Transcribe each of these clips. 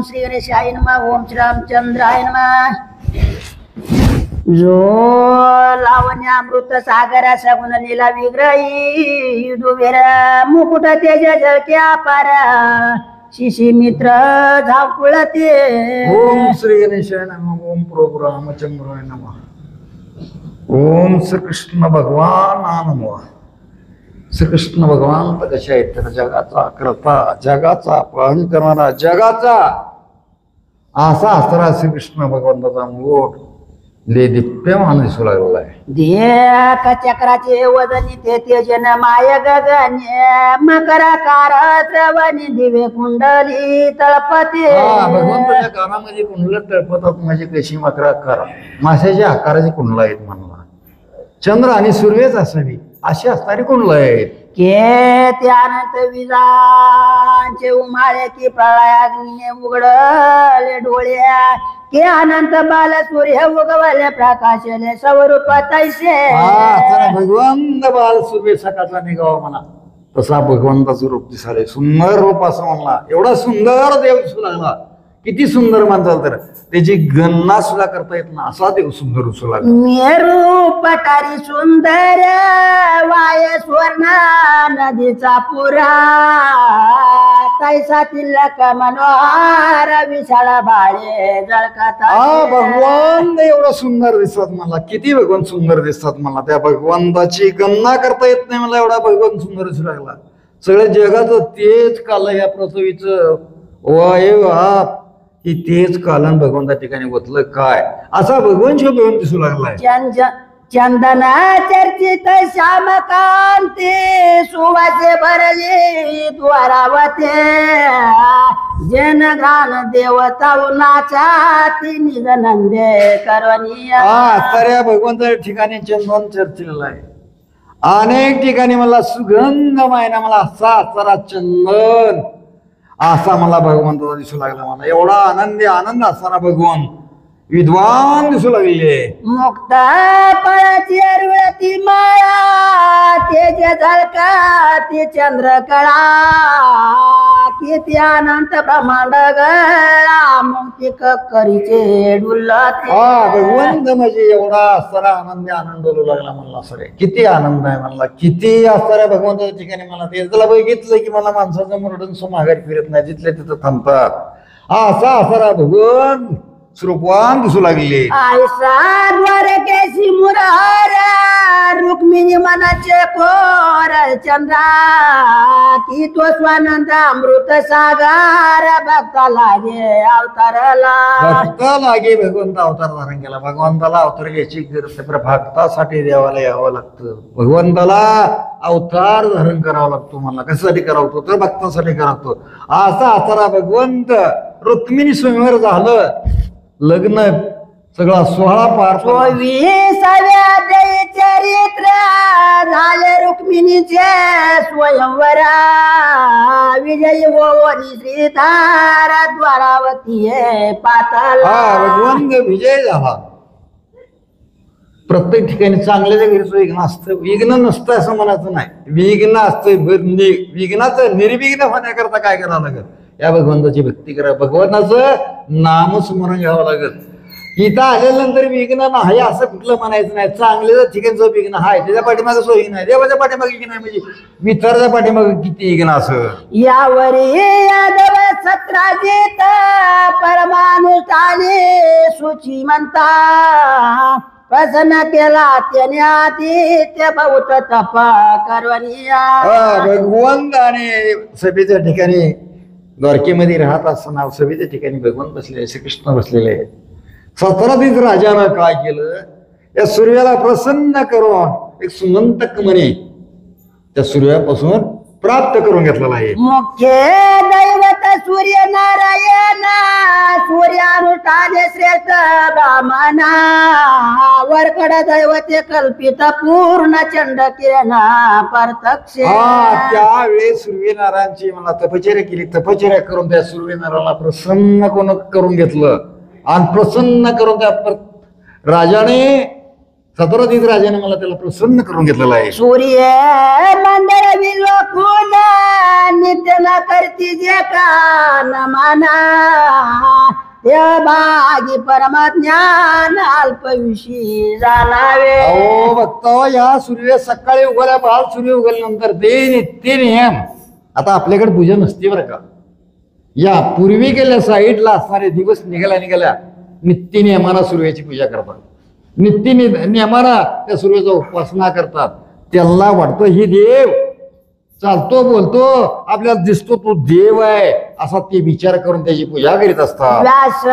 श्री गणेशाय नमः ओम श्री रामचंद्राय नमः। जो लावण्यामृत सागरा सगुण लीला विग्रही दुबेर मुकुट तेज जळक्या पार शिशी मित्र झाकुळते। ओम श्री गणेशाय नमः ओम प्रभु रामचंद्राय नमः ओम श्री कृष्ण भगवान नमः। श्रीकृष्ण भगवान तर कशा आहेत तर जगाचा करता जगाचा पालन करणारा जगाचा असा असणारा श्रीकृष्ण भगवंताचा मुकुट ले दिप्यमान दिसू लागलेला आहे। देख चक्राचे वदनी ते तेजन माय गगने मकराकार श्रवणी दिवे कुंडली तळपते। भगवंताच्या कानामध्ये कुंडल तळपतात म्हणजे कशी मकरा आकार माशाच्या आकाराची कुंडल आहेत म्हणला। चंद्र आणि सूर्यच असावी अशी असणारी कुंडल आहेत। के त्यानंत विजांचे उमाळे की प्रळयाग्नीने उघडले डोळ्या के अनंत बाल सूर्य उगवले प्रकाशले स्वरूप तैसे। भगवंत बाल सूर्य सकाळचा निघावा म्हणा तसा भगवंताचं रूप दिसाले सुंदर रूप असं म्हणला। एवढा सुंदर देव दिसू लागला किती सुंदर म्हणताल तर त्याची गणना सुद्धा करता येत ना असा देव सुंदर दिसू लागला। मेरू पटारी सुंदर वाय स्वर्ण नदीचा पुरा तैसा तिलक मनोहार विशाळ बाळे जळकत। भगवान एवढा सुंदर दिसतात मला किती भगवान सुंदर दिसतात मला त्या भगवंताची गणना करता येत नाही मला एवढा भगवान सुंदर दिसू लागला। सगळ्या जगाचं तेच काल या पृथ्वीचं वायू हात ही तेच कालन भगवंता ठिकाणी ओतलं काय असा भगवान भगवान दिसू लागलाय। चंदना चर्चित श्यामकांती सुवासे भरली द्वारावते जन घान देवता उन्हाचा निज नंदे करवनिया। तर या भगवंताच्या ठिकाणी चंदन चर्चिलेलं आहे अनेक ठिकाणी मला सुगंध मायना मला असा असणारा चंदन असा मला भगवंताचा दिसू लागला। मला एवढा आनंद असणारा भगवान विद्वान दिसू लागले। मुक्त पळाची अरवळती माया तेज झळका ती चंद्रकळा किती अनंत ब्रह्मांड गळा मुक्तिक करीचे डुलते। भगवंत म्हणजे एवढा असणारा आनंद डोलू लागला मला सरे किती आनंद आहे मला किती असणाऱ्या भगवंताच्या ठिकाणी मला ते त्याला बघितलं की मला माणसाचं मरडून माघारी फिरत नाही जिथले तिथं थांबतात असा असणारा भगवान स्वरूपवान दिसू लागले। आयसा द्वारकेशी मुरार रुक्मिणी मनाचे कोर चंद्रा की तो स्वानंद अमृत सागर भक्ता लागे अवतारला। भक्ता लागे भगवंत अवतार धारण केला। भगवंताला अवतार घ्यायची गरज भक्तासाठी देवाला यावं लागतं। भगवंताला अवतार धारण करावा लागतो मला कशासाठी करावतो तर भक्तासाठी करावतो असा असणारा भगवंत रुक्मिणी स्वयंवर झालं लग्न सगळा सोहळा पार 24व्या चरित्र झाले रुक्मिणीचे स्वयंवरा विजयी ओवनी श्रीधार द्वारावती पाताला। भगवंत विजय झाला। प्रत्येक ठिकाणी चांगल्याच्या घरीच विघ्न असतं विघ्न नसतं असं म्हणायचं नाही विघ्न असतं विघ्नाचं निर्विघ्न होण्याकरता काय करावं लागत या भगवंताची भक्ती करा भगवंताचं नामस्मरण घ्यावं लागत। इथं आल्यानंतर विघ्न नाही असं कुठलं म्हणायचं नाही चांगल्याच ठिकाणचं विघ्न आहे त्याच्या पाठीमागे सोयी नाही देवाच्या पाठीमागे की नाही म्हणजे विठ्ठलाच्या पाठीमागे किती विघ्न असं यावरी यादव सत्राजित परमानुष्ठाने सुची म्हणता प्रसन्न केला त्याने आदित्य बहुत तप करवनिया। भगवंत आणि सभेच्या ठिकाणी द्वारकेमध्ये राहत असताना सभेच्या ठिकाणी भगवंत बसलेले श्रीकृष्ण बसलेले सत्राधीश राजानं काय केलं या सूर्याला प्रसन्न करून एक सुमंतक मणी त्या सूर्यापासून प्राप्त करून घेतलेला आहे। मुख्य दैवत सूर्य नारायण सूर्यानुष्ठाने श्रेष्ठ ब्राह्मणा वरकड दैवते कल्पित पूर्ण चंड किरण प्रत्यक्ष। त्यावेळेस सूर्यनारायणची मला तपश्चर्या केली तपश्चर्या करून त्या सूर्यनारायणाला प्रसन्न करून घेतलं आणि प्रसन्न करून त्या राजाने सतराधीश राजाने मला त्याला प्रसन्न करून घेतलेला आहे. सूर्य मंडळ विलोकून नित्य न करती जे का न माना ते भागी परमज्ञान अल्पविषयी जाणावे. अहो भक्तो, या सूर्य सकाळी उगवल्या बाल सूर्य उगवल्यानंतर ते नित्य नियम. आता आपल्याकडे पूजा नसते बरं का. या पूर्वी गेल्या साईडला असणारे दिवस निघाल्या नित्य नियमाना सूर्याची पूजा करतात. नित्य नियमाना त्या सूर्याचा उपासना करतात. त्यांना वाटतं ही देव चालतो बोलतो आपल्याला दिसतो तो देव आहे असा ते विचार करून त्याची पूजा करीत असतात. व्यास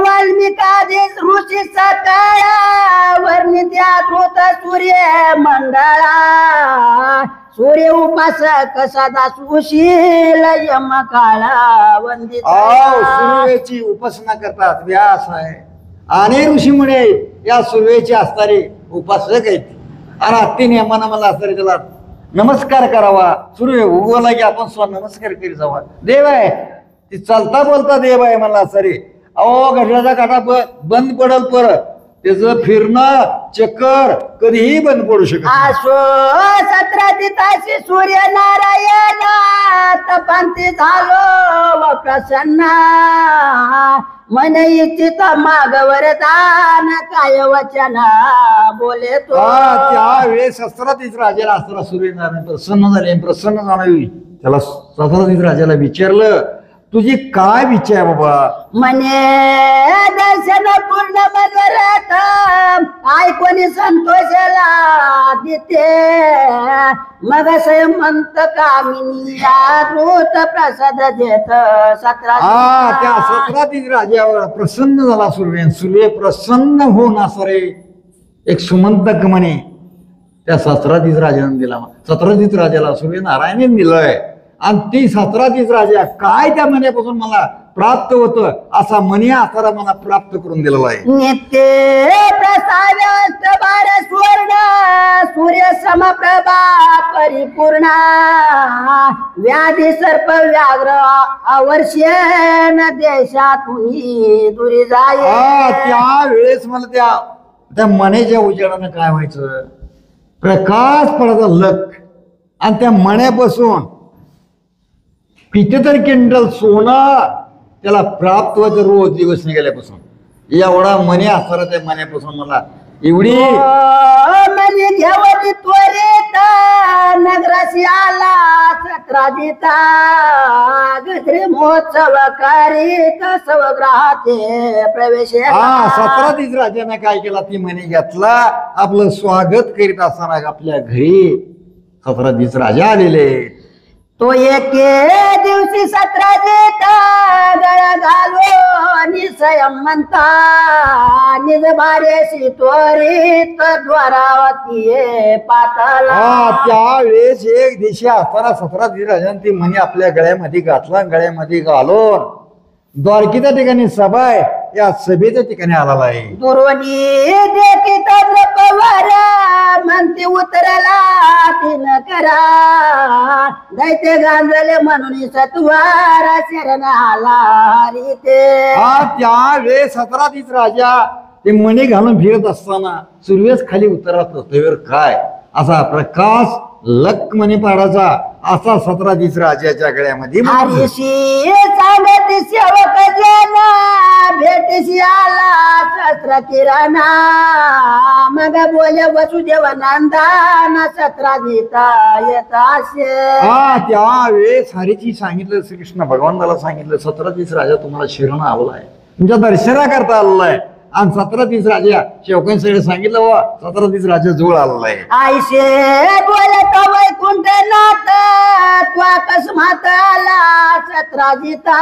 वाल्मिकादी ऋषी सकाळ वर्णित्यात होत सूर्य मंडळा सूर्य उपासक सदा सुशील यम काळा वंदित. सूर्याची उपासना करतात व्यास आहे आणि ऋषीमुनी या सूर्याचे असणारे उपासक आहेत. आणि अति नियमानं मला असणारे त्याला नमस्कार करावा. सूर्य उगवला की आपण नमस्कार करी जावा. देव आहे ती चालता बोलता देव आहे मला असणारे. अहो घड्याचा काटा बंद पडल परत त्याचं फिरणं चक्कर कधीही बंद पडू शकत. आसो 17 तासी सूर्य नारायण तपांती झालो व प्रसन्न मन इच्छित मागवर दान काय वचन बोले तो. त्यावेळेस 17 राजाला असताना सूर्यनारायण प्रसन्न झाले. प्रसन्न जाणावी त्याला 17 राजाला विचारलं तुझी काय विचार बाबा. म्हणे दर्शन पूर्ण मनोरथ ऐकोनी संतोषला देते मग म्हणत कामिनी दूत प्रसाद देत. 17 त्या 17 राजावर प्रसन्न झाला सूर्य. सूर्य प्रसन्न होऊन असरे एक सुमंतक म्हणे त्या 17 राजाने दिला. 17 राजाला सूर्य नारायणाने दिलंय. आणि ती 17 राजा काय त्या मण्यापासून मला प्राप्त होत असा मनी आसारा मला प्राप्त करून दिलेला आहे. नित्य प्रसाद बार स्वर्ण सूर्य समप्रभा परिपूर्ण व्याधी सर्प व्याघ्र अवर्षण देशातून दुरी जाय. त्यावेळेस मला त्या मण्याच्या उजेडानं काय व्हायचं प्रकाश पडायचा लख. आणि त्या मण्यापासून कितीतरी क्विंटल सोनं त्याला प्राप्त व्हायचं रोज दिवस निघाल्यापासून. एवढा मनी असणार त्या मण्यापासून मला एवढी म्हणजे घेवती त्वरित नगराशी आला 17 गजरे महोत्सव करीत सवग्रहाते प्रवेश. 17 राजाने काय केला ती मनी घेतला. आपलं स्वागत करीत असताना आपल्या घरी 17 राजा आलेले. तो एके दिवशी 17 गळा घालो निसयम म्हणता निज भारेशी त्वरित द्वारावती पाताला. त्यावेळेस एक दिवशी असताना 17 राजांनी ती म्हणे आपल्या गळ्यामध्ये घातला. गळ्यामध्ये घालून द्वारकीच्या ठिकाणी सभा आहे या सभेच्या ठिकाणी आलेला आहे. दुर्वनी देखीत पवार म्हणते उतरला तीन करा दैते गांजले म्हणून सत्वारा शरण आला रीते. त्यावेळेस 17 राजा ते मणी घालून फिरत असताना सूर्यच खाली उतरत असतो. काय असा प्रकाश लक मणी पाडाचा असा 17 राजाच्या गळ्यामध्ये सांगत सेवक जना भेटशी आला शस्त्र किरणा मग बोले वसुदेव नंदाना 17 येत असे. त्यावेळेस हरीची सांगितलं श्रीकृष्ण भगवानाला सांगितलं 17 राजा तुम्हाला शरण आलाय तुमच्या दर्शना करता आलाय. आणि 17 राजा शेवकांकडे सांगितलं वा 17 राजा जवळ आलेला आहे. आयशे बोलत वैकुंठ नाथ तू अकस्मात आला 17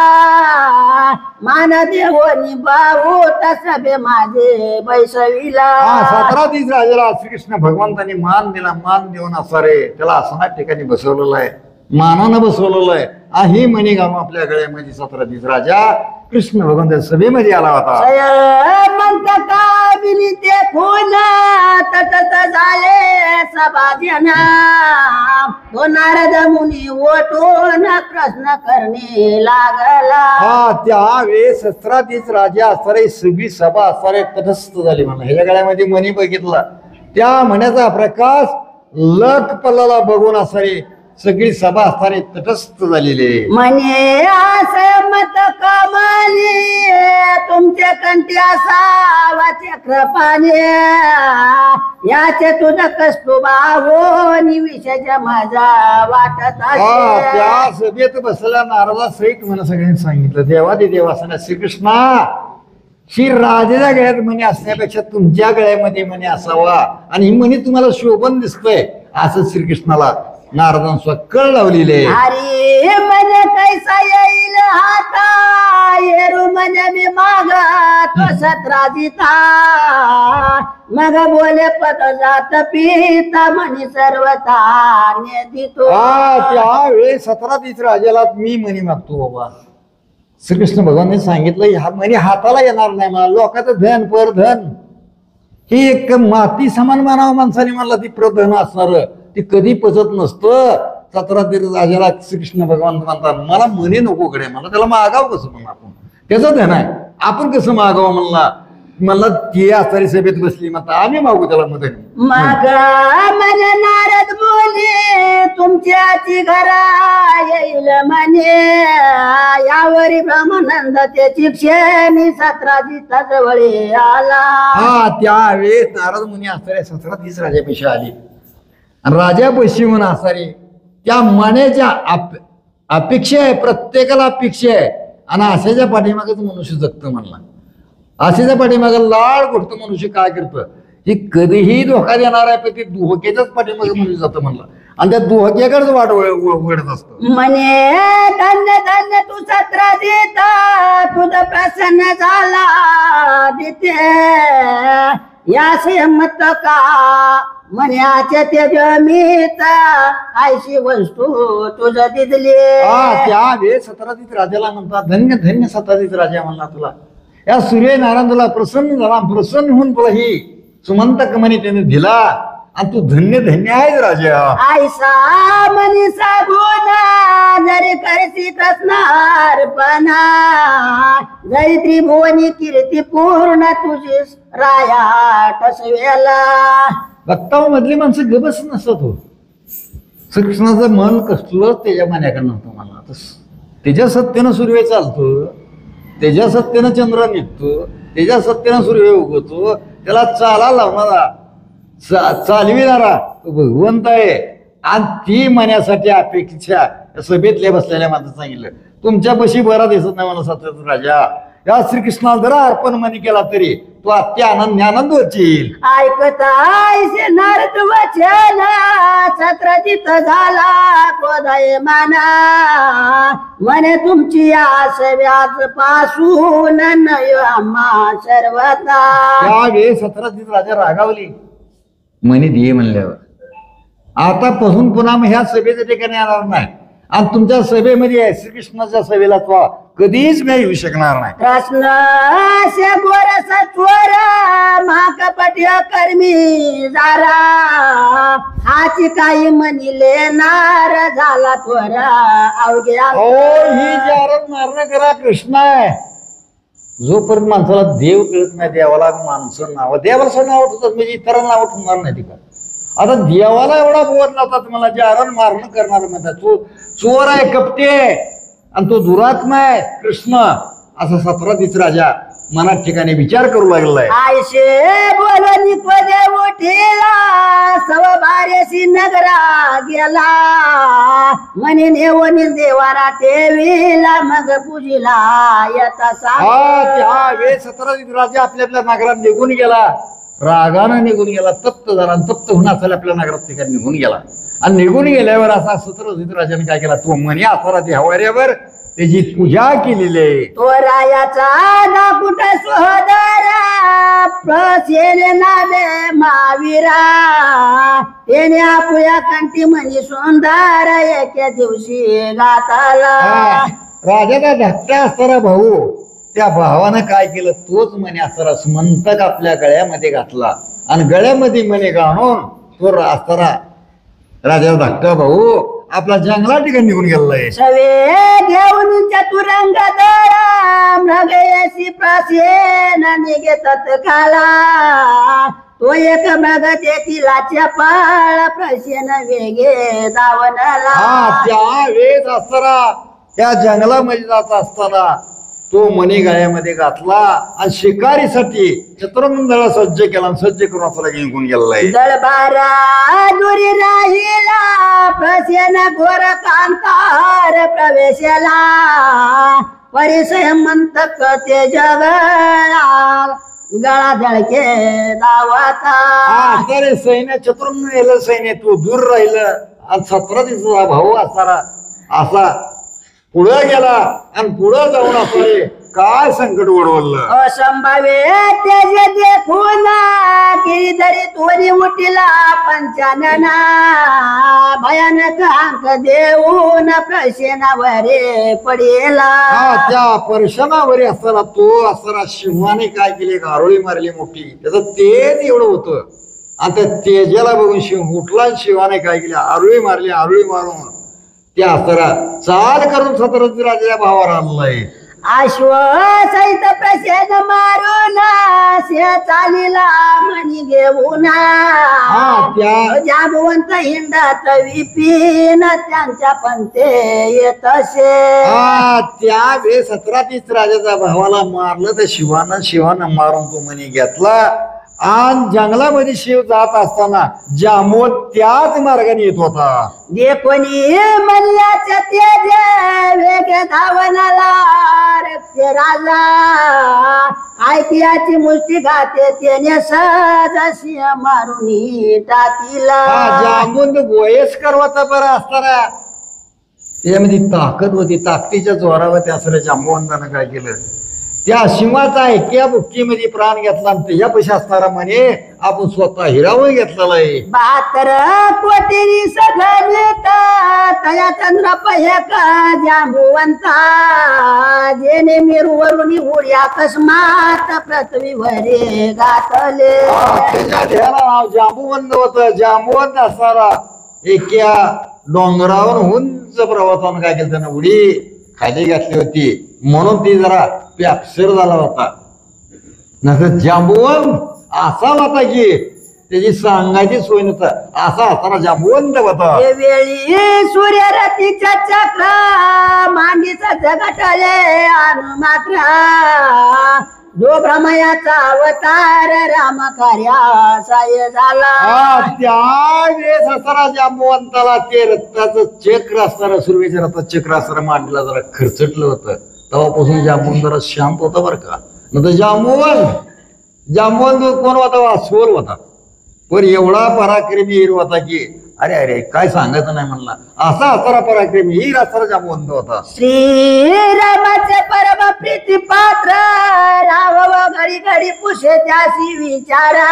मान देवनी भाऊ तसबे माझे बैसविला. 17 राजाला श्रीकृष्ण भगवंतांनी मान दिला. मान देऊन असारे त्याला आसनात ठिकाणी बसवलेलं आहे. मानानं बसवलेलं आहे. ही मणी घालून आपल्या गळ्यामध्ये 17 राजा कृष्ण भगवंत सभेमध्ये आला होता. म्हणत का बिनी ते खून तटत झाले सभाजन तो नारद मुनी ओटून प्रश्न करणे लागला. हा त्यावेळेस सत्राधीच राजा असणारे सगळी सभा असणारे तटस्थ झाली म्हणा. ह्याच्या गळ्यामध्ये मणी बघितला त्या मण्याचा प्रकाश लख पल्लाला बघून असणारे सगळी सभा असणारे तटस्थ झालेले. म्हणे असं मत कमाली तुमच्या कंठी असावा चक्रपाने याचे तुझं कस्तुबा हो निविषाच्या माझा वाटत हा असे. त्या सभेत बसलेल्या नारदा सहित मला सगळ्यांनी सांगितलं देवादी देवासना श्रीकृष्णा ही राजाच्या गळ्यात मणी असण्यापेक्षा तुमच्या गळ्यामध्ये मणी असावा आणि ही मणी तुम्हाला शोभन दिसतोय असं श्रीकृष्णाला नारदान स्वकळ लावलेले. अरे मन कैसा येईल हाता येरू मन मी मागत सत्राजिता मग बोले पद जात पिता म्हणी सर्वता नेदितो. त्यावेळेस 17 राजाला मी मणी मागतो बाबा. श्रीकृष्ण भगवानने सांगितलं ह्या मणी हाताला येणार नाही मला. लोकांचं धन परधन हे एक माती समान मानावं माणसाने मला ती प्रधन असणार ती कधी पचत नसतं. 17 राजाला श्रीकृष्ण भगवान म्हणतात मला मनी नको कडे मला त्याला मागावं कसं म्हणून आपण त्याचं धन आहे आपण कसं मागावं म्हणला ती आचारी सभेत बसली म्हणता आम्ही मागू त्याला मदत. मग मन नारद बोले तुमच्याची घरा येईल म्हणे यावरी ब्रह्मानंद त्याची क्षणी सत्राजिता जवळ आला. हा त्यावेळेस नारद मुनी आचार्य 17 राजापेक्षा आली आणि राजापाशी म्हणून आचार्य त्या मण्याच्या अपेक्षा आहे प्रत्येकाला अपेक्षा आहे आणि आशेच्या पाठीमागच मनुष्य जगतं म्हणला. आशेच्या पाठीमागे लाळ घडतं मनुष्य काय करतं हे कधीही धोका देणार आहे पण ते धोक्याच्याच पाठीमागे मनुष्य जातं म्हणला आणि त्या धोक्याकडेच वाट वळत असतं. म्हणे धन्य धन्य तू सत्रा देता तुझं प्रसन्न झाला देते यासे मत का म्हण्याचे ते जमीत आयशी वस्तू तुझं दिदली. त्यावेळेस 17 राजाला म्हणतात धन्य धन्य 17 राजा म्हणला तुला या सूर्यनारायण तुला प्रसन्न झाला प्रसन्न होऊन तुला ही सुमंत कमनी त्याने दिला आणि तू धन्य धन्य आहेस राजा. आयसा मनी सागुना जरी करसीत असणार पणा जरी त्रिभुवनी कीर्ती पूर्ण तुझी राया टसवेला. भक्ताव मधली माणसं गबस नसत हो. श्रीकृष्णाचं मन कसलं त्याच्या मनाकडे नव्हतं मला त्याच्या सत्तेनं सूर्य चालतो त्याच्या सत्तेनं चंद्र निघतो त्याच्या सत्तेनं सूर्य उगवतो त्याला चाला लावणारा चालविणारा तो भगवंत आहे आणि ती मनासाठी अपेक्षा सभेतल्या बसलेल्या माणसं सांगितलं तुमच्यापाशी बरा दिसत नाही मला 17 राजा या श्रीकृष्णाला जरा अर्पण मनी केला तरी तो अत्यानंद ज्ञानंद होईल. ऐकताय नारद वचन सत्रजित झाला क्रोधय माना म्हणे तुमची आस व्याज पासून नय आम्हा सर्वता. त्यावेळी 17 राजा रागावली म्हणे दे म्हणल्यावर आतापासून पुन्हा ह्या सभेच्या ठिकाणी येणार नाही आणि तुमच्या सभेमध्ये श्रीकृष्णाच्या सभेला तो कधीच नाही येऊ शकणार नाही. कृष्ण गोरस चोर महाकपट्य कर्मी जारा हाची काही म्हणले नार झाला थोरा अवघ्या. ही जारण मारणं करा कृष्ण आहे जोपर्यंत माणसाला देव कळत नाही देवाला माणसं नाव देवाला नाव ठेवतात म्हणजे इतरांना नाव ठेवणार नाही तिकडे. आता देवाला एवढा बोर नव्हता तुम्हाला जारण मारणं करणार म्हणतात तो चोर आहे कपटे आणि तो दुरात्मा आहे कृष्ण असा 17 राजा मनात ठिकाणी विचार करू लागलाय. आयशे बोलनी पदे उठेला सव बारेशी नगरा गेला म्हणे नेवनी देवारा ठेवीला मग पूजिला येता त्यावेळेस 17 राजा आपल्या आपल्या नगरात निघून गेला रागानं निघून गेला तप्त झाला तप्त होऊन असायला आपल्या नगरात ठिकाणी निघून गेला आणि निघून गेल्यावर असा 17 राजाने काय केला तो म्हणे असा हवाऱ्यावर त्याची पूजा केलेली आहे. तो रायाचा नाकुट सोदरा प्रसेने नावे महावीरा त्याने आपुया कंठी म्हणी सुंदर एके दिवशी गाताला. राजाचा धाकटा असणारा भाऊ त्या भावानं काय केलं, तोच म्हणे असताना सुमंतक आपल्या गळ्यामध्ये घातला आणि गळ्यामध्ये म्हणे घालून तो असताना राजा धाकटा भाऊ आपला जंगला ठिकाणी निघून गेलाय. सवे घेऊन चतुरंग दळा मृगयसी प्रासेन निघेतात खाला तो एक मृग तेथीला चपाळ प्रसेन वेगे धावनला. त्या वेळेस असताना त्या जंगलामध्ये जात असताना तो मणी गळ्यामध्ये घातला आणि शिकारीसाठी चतुरंगला सज्ज केला आणि सज्ज करून आपला निघून गेलाय. दळबारा दुरी राहिला प्रसेन घोर कांतार प्रवेशला परिसय मंतक ते जगळा गळा धडके दावाता. अरे सैन्य चतुरंग नेलं सैन्य तू दूर राहिलं आणि 17 दिवसाचा भाऊ असताना असा पुढं गेला आणि पुढं जाऊन असं काय संकट ओढवलं. असंभाव्य तेज देखून गिरीधरी तोरी उठिला पंचानना भयानक अंक देऊन प्रसेनावरे पडेला. त्या परशनावरी असताना तो असताना शिवाने काय केले, आरोळी मारली मोठी, त्याचं तेज एवढं होतं आणि त्या तेजाला बघून शिव उठला आणि शिवाने काय केले, आरोळी मारली. आरोळी मारून त्या असताना चाल करून 17 राजाच्या भावावर आणलाय. अश्व सहित प्रसेन मारून चालीला मणी घेऊन जागवंत हिंडत विपिन त्यांच्या पंथे येत असे. त्या वेळेस 17 राजाच्या भावाला मारलं तर शिवानं मारून तो मणी घेतला आणि जंगलामध्ये शिव जात असताना जांबवत त्याच मार्गाने येत होता. कोणी मल्ल्याच्या तेज वेग धावनाला रक्त राजा ऐतिहाची मुष्टी घाते त्याने सहज मारून टाकीला. जांबून वयस्कर होता बरं असताना त्यामध्ये ताकद होती. ताकदीच्या जोरावर त्या असं जांबवंतानं काय केलं, त्या शिवाचा एका बुक्कीमध्ये प्राण घेतला आणि त्याच्यापाशी असणारा म्हणे आपण स्वतः हिरावून घेतलेला आहे. 72 कोटी सगळं तया चंद्र पह्यक जांबुवंता जेने मेरूवरून उडी अकस्मात पृथ्वीवरे घातले. त्याच्या नाव जांबुवंत होतं. जांबुवंत असणारा एका डोंगरावर उंच पर्वतानं काय केलं, त्यानं उडी खाली घातली होती म्हणून ती जरा प्यापसर झाला होता. नंतर जांबुवंत असा होता की त्याची सांगायची सोय नव्हता, असा असताना जांबुवंत होता. वेळी सूर्यरथीच्या चक्र मांडीचा झगटले अनु मात्र जो भ्रमयाचा अवतार राम कार्यासाय झाला. त्यावेळेस असताना जांबुवंताला ते रथाचं चक्र असताना सुरवेच्या रथाचं चक्र असताना मांडीला जरा खरचटलं होतं. तेव्हापासून जांबुवंत जरा शांत होता बरं का. नंतर जांबुवंत कोण होता, अस्वल होता. पण एवढा पराक्रमी हीर होता की अरे अरे काय सांगायचं नाही म्हणला. असा असणारा पराक्रमी हीर असणारा जांबुवंत होता. श्रीरामाचे परम प्रीती पात्र राव घडी घडी पुषे त्यासी विचारा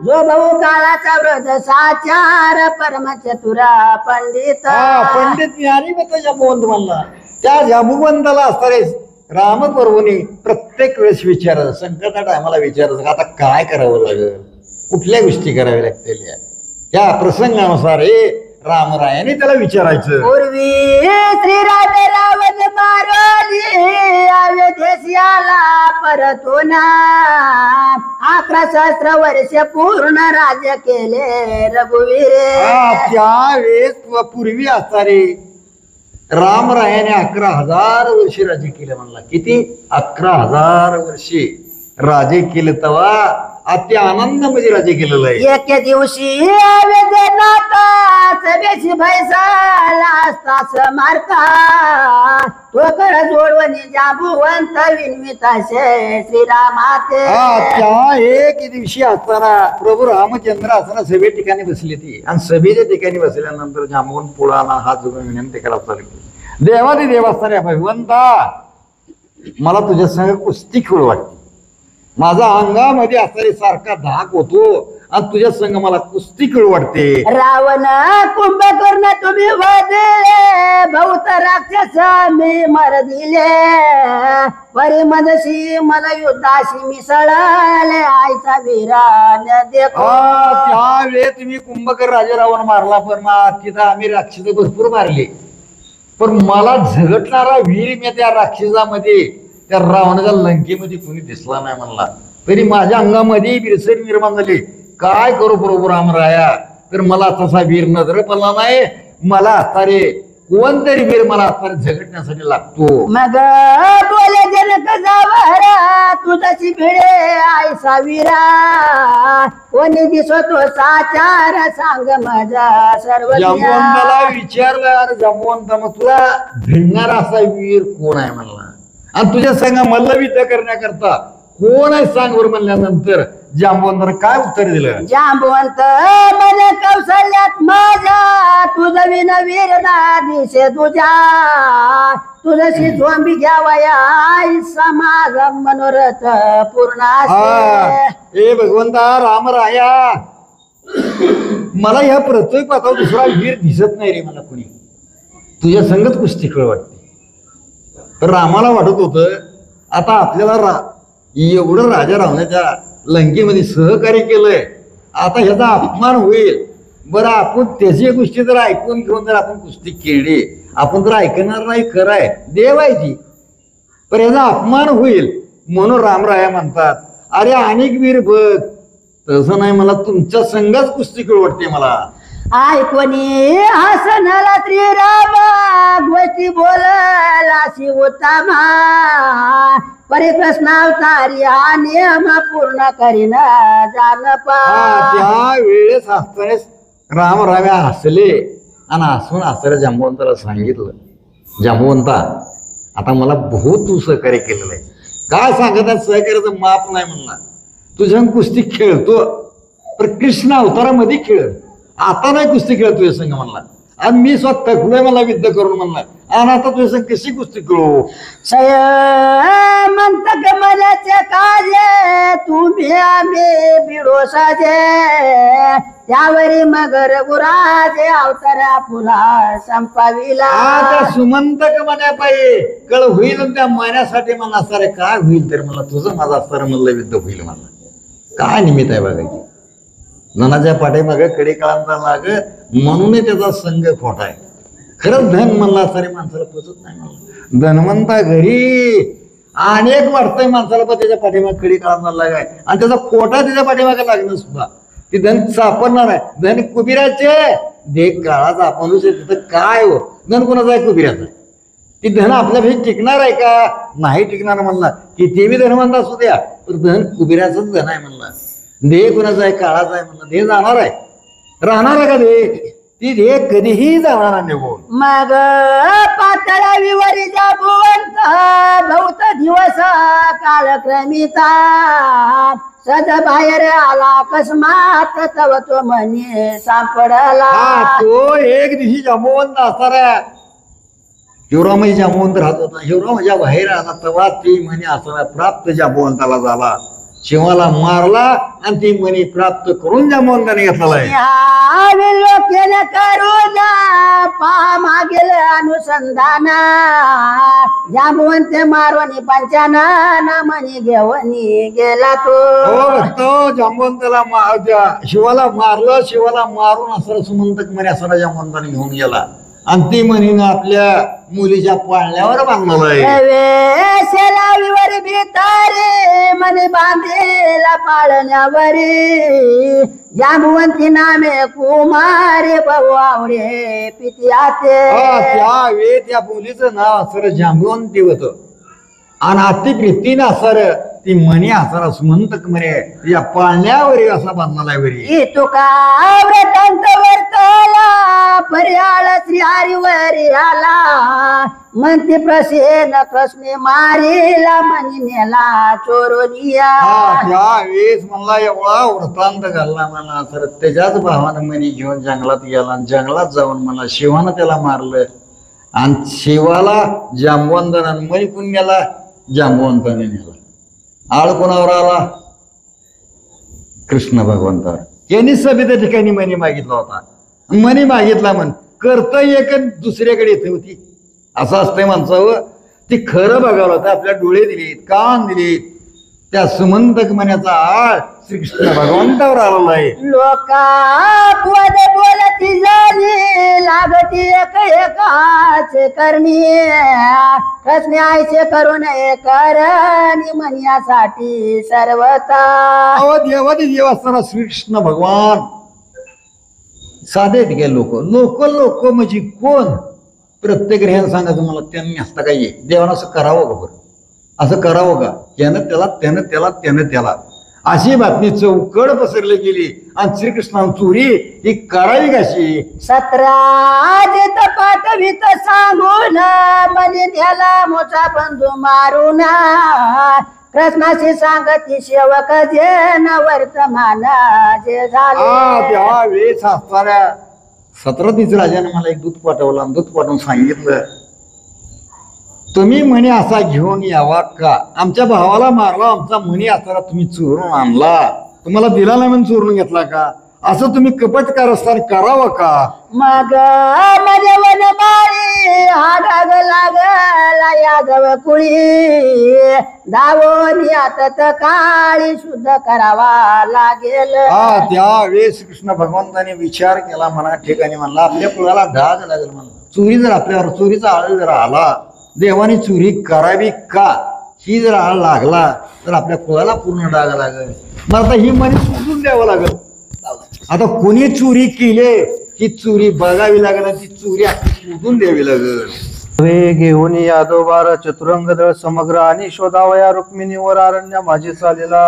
जो भाऊ काळाचा व्रत साचार परम चतुरा पंडित. पंडित ज्ञानी होता जांबुवंत म्हणला. त्या जांबुवंताला असणारे रामपर्वणी प्रत्येक वेळेस विचारत, संकटा टायमाला विचारत आता काय करावं लागेल, कुठल्या गोष्टी कराव्या लागतील. त्या प्रसंगानुसार रामरायाने त्याला विचारायचं. पूर्वी श्रीराम रावण मारली अयोध्येला परतून 11 सहस्र वर्ष पूर्ण राज्य केले रघुवीर. त्यावेळेस पूर्वी असणारे रामरायाने 11,000 वर्षी राज्य केले म्हणला. किती? 11,000 वर्षी राजे केले. तेव्हा अति आनंदामध्ये राज्य केलेलं आहे. एक दिवशी अयोध्येनाथ सभेची भैसाला असता मारता तो कर जोडवणी जांबुवंत विनविताशे श्रीरामाते. त्या एक दिवशी असताना प्रभू रामचंद्र असताना सभे ठिकाणी बसली ती आणि सभेच्या ठिकाणी बसल्यानंतर जांबुवंत पुढाला हात जोडून विनंती करायला चालू केली. देवादी देव असणाऱ्या भगवंता मला तुझ्या संग कुस्ती खेळ वाटते. माझा अंगामध्ये असणारी सारखा धाक होतो आणि तुझ्या संग मला कुस्ती खेळू वाटते. रावण कुंभकर्ण तुम्ही वदिले बहुत राक्षस मी मर दिले परी मदशी मला युद्धाशी मिसळले आईचा वीरान देखो. त्यावेळेस तुम्ही कुंभकर राजा रावण मारला पण तिथं आम्ही राक्षस भरपूर मारले पण मला झगटणारा वीर मी त्या राक्षसामध्ये त्या रावणाच्या लंकेमध्ये कुणी दिसला नाही म्हणला. तरी माझ्या अंगामध्ये बिरसर निर्माण झाली. काय करू प्रभू रामराया तर मला तसा वीर नजर पडला नाही. मला असणारे कोणतरी वीर मला असणारे झगटण्यासाठी लागतो. मग बोले जनक जावरा तुझची भिडे आयसा वीरा कोणी दिसतो साचार सांग माझा सर्व. जांबवंताला विचारलं अरे जांबवंता मग तुला भिडणारा असा वीर कोण आहे म्हणला आणि तुझ्या संग मल्लयुद्ध करण्याकरता कोण आहे सांग बरं म्हणल्यानंतर जांबवंतानं काय उत्तर दिलं. जांबवंत मन कौशल्यात माझा तुझं विन वीर ना दिसे तुझ्या तुझशी झोंबी घ्यावया समाज मनोरथ पूर्ण ए भगवंता रामराया मला ह्या प्रत्येक पातावर दुसरा वीर दिसत नाही रे मला कोणी. तुझ्या संगत कुस्ती खेळ वाटते. तर रामाला वाटत होतं आता आपल्याला एवढं राजा रावणाच्या लंकेमध्ये सहकार्य केलंय आता ह्याचा अपमान होईल. बरं आपण त्याची गोष्टी जर ऐकून घेऊन जर आपण कुस्ती खेळली आपण जर ऐकणार नाही खरंय देव आहे ती पण ह्याचा अपमान होईल म्हणून रामराया म्हणतात अरे अनेक वीर बघ तसं नाही मला तुमच्या संघच कुस्ती खेळ वाटते. मला ऐकोनी हसनाला श्रीरामा गोष्टी बोलला शिवतमा परिप्रश्नावतारी हा नियम पूर्ण करीन जान पा. त्या वेळेस हसतानेच रामराया हसले आणि हसून हसऱ्या जांबवंताला सांगितलं जांबवंता आता मला बहुत तू सहकार्य केलेलं आहे. काय सांगत सहकार्याचं माप नाही म्हणला. तुझ्या कुस्ती खेळतो पण कृष्ण अवतारामध्ये खेळ आता नाही कुस्ती खेळ तुझ्या संघ म्हणला आणि मी स्वतः थकलोय मला युद्ध करून म्हणला आणि आता तुझ्या संघ कशी कुस्ती खेळू. म्हणत मनाचे काजे तुम्ही आम्ही बिडो साजे त्यावरी मगर गुराजे अवतारा फुला संपाविला. त्या सुमंत मना पाहिजे कळ होईल त्या मनासाठी मला असणार काय होईल तर मला तुझं माझं असणार म्हणलं युद्ध होईल. मला काय निमित्त आहे बघायची धनाच्या पाठीमागे कडे काळांचा लाग म्हणून त्याचा संघ खोटा आहे. खरंच धन म्हणला सारे माणसाला पोचत नाही म्हणलं. धनवंता घरी अनेक वाटतंय माणसाला पण त्याच्या पाठीमागे कडे काळांचा लाग आहे आणि त्याचा खोटा त्याच्या पाठीमागे लागणं सुद्धा ती धन सापडणार आहे. धन कुबीराचे देख काळाचा आपण तिथं काय हो धन कोणाचा आहे कुबीराचा. ती धन आपल्यापेक्षा टिकणार आहे का नाही टिकणार म्हणला. किती बी धनवंत असू द्या तर धन कुबीराचंच धन आहे म्हणला. देह कुणाचा आहे काळाचा आहे म्हणलं. देह जाणार आहे राहणार आहे का देह ती देह कधीही जाणार निघून. मग पातळा विवरी जाबुवंत बहुत दिवस कालक्रमिता सद बाहेर आला अकस्मात तव तो म्हणे सापडला. तो एक दिवशी जांबवंत असणार आहे. शिवरामही जांबवंत राहत होता. शिवराम ज्या बाहेर आला तेव्हा ती म्हणे असणार प्राप्त जांबवंताला झाला. शिवाला मारला आणि ती म्हणे प्राप्त करून जांबवंताने घेतलेला आहे. लोकेन करून पा मागेल अनुसंधान जांबवंत मारवणी पंचाना म्हणे घेवणी गेला तो जांबवंताला शिवाला मारलं. शिवाला मारून असं सुमंतक म्हणे असं जांबवंताने घेऊन गेला आणि ती म्हणे आपल्या मुलीच्या पाळण्यावर बांधलेलं आहे. भितारे म्हणे बांधेला पाळण्यावरी जांबवंती नामे कुमारे भाऊ आवडे पित्याते. त्यावेळी त्या मुलीचं नाव असर जांबवंती होत आणि अति प्रीतीनं असर ती म्हणे असर सुमंतक म्हणे या पाळण्यावरी असा बांधलेला आहे. वरी तुका व्रतांत वर्तला पर्याळ श्री हरिवरी आला म्हणते प्रसेन कृष्णे मारेला म्हणी नेला चोरोनिया. त्यावेळेस मला एवढा वृत्तांत घालला मला सर त्याच्याच भावानं म्हणी घेऊन जंगलात गेला आणि जंगलात जाऊन मला शिवानं त्याला मारलं आणि शिवाला जांबवंतानं म्हणी कोण गेला जांबवंताने नेला. आळ कोणावर आला कृष्ण भगवंतावर. यांनी सभेच्या ठिकाणी मनी मागितला होता. मनी मागितला म्हण करता एक दुसऱ्याकडे येते होती. असं असतंय माणसावं. ती खरं बघावं होतं. आपल्या डोळे दिलेत, कान दिलेत. त्या सुमंतक मनाचा आळ श्रीकृष्ण भगवंतावर आलेला आहे. लोका बोलती झाली लागती एक एकाच करणी कसने आयचे करू नये करणी म्हणण्यासाठी सर्वता. देवादी देव असताना श्रीकृष्ण भगवान साधे गे लोक लोक लोक म्हणजे कोण? प्रत्येक ह्यानं सांगायचं मला त्यांनी असता काय देवानं असं करावं का बरं? असं करावं का? यानं त्याला त्यानं त्याला त्यानं त्याला अशी बातमी चौकड पसरली गेली. आणि श्रीकृष्णानं चोरी ही करावी कशी? 17 पाठवित सांगून मनी त्याला मोठा बंधू मारून कृष्णाशी सांगती सेवक जे न वर्तमान जे झाले. त्यावेळेस असणाऱ्या 17 राजाने मला एक दूत पाठवला. दूत पाठवून सांगितलं तुम्ही म्हणे असा घेऊन यावा का? आमच्या भावाला मारला आमचा म्हणे असताना तुम्ही चोरून आणला. तुम्हाला दिला नाही म्हणून चोरून घेतला का? असं तुम्ही कपटकार असताना करावं का? मग माझे वनमाळी हा डाग लागला यादव कुळी दावोनी आता काळी शुद्ध करावा लागेल. त्यावेळेस कृष्ण भगवंताने विचार केला. मना ठिकाणी म्हणला आपल्या कुळाला डाग लागेल. म्हणला चोरी जर आपल्यावर चोरीचा आळ जर आला देवाने चोरी करावी का? ही जर आळ लागला तर आपल्या कुळाला पूर्ण डाग लागेल. मग आता ही मनी सोडून द्यावं लागेल. आता कोणी चोरी केली ही चोरी बघावी लागेल आणि ती चोरी आपली शोधून द्यावी लागेल. वे घेऊन यादोबार चतुरंगदळ समग्र आणि शोधावया रुक्मिणीवर अरण्य माझे चालेला.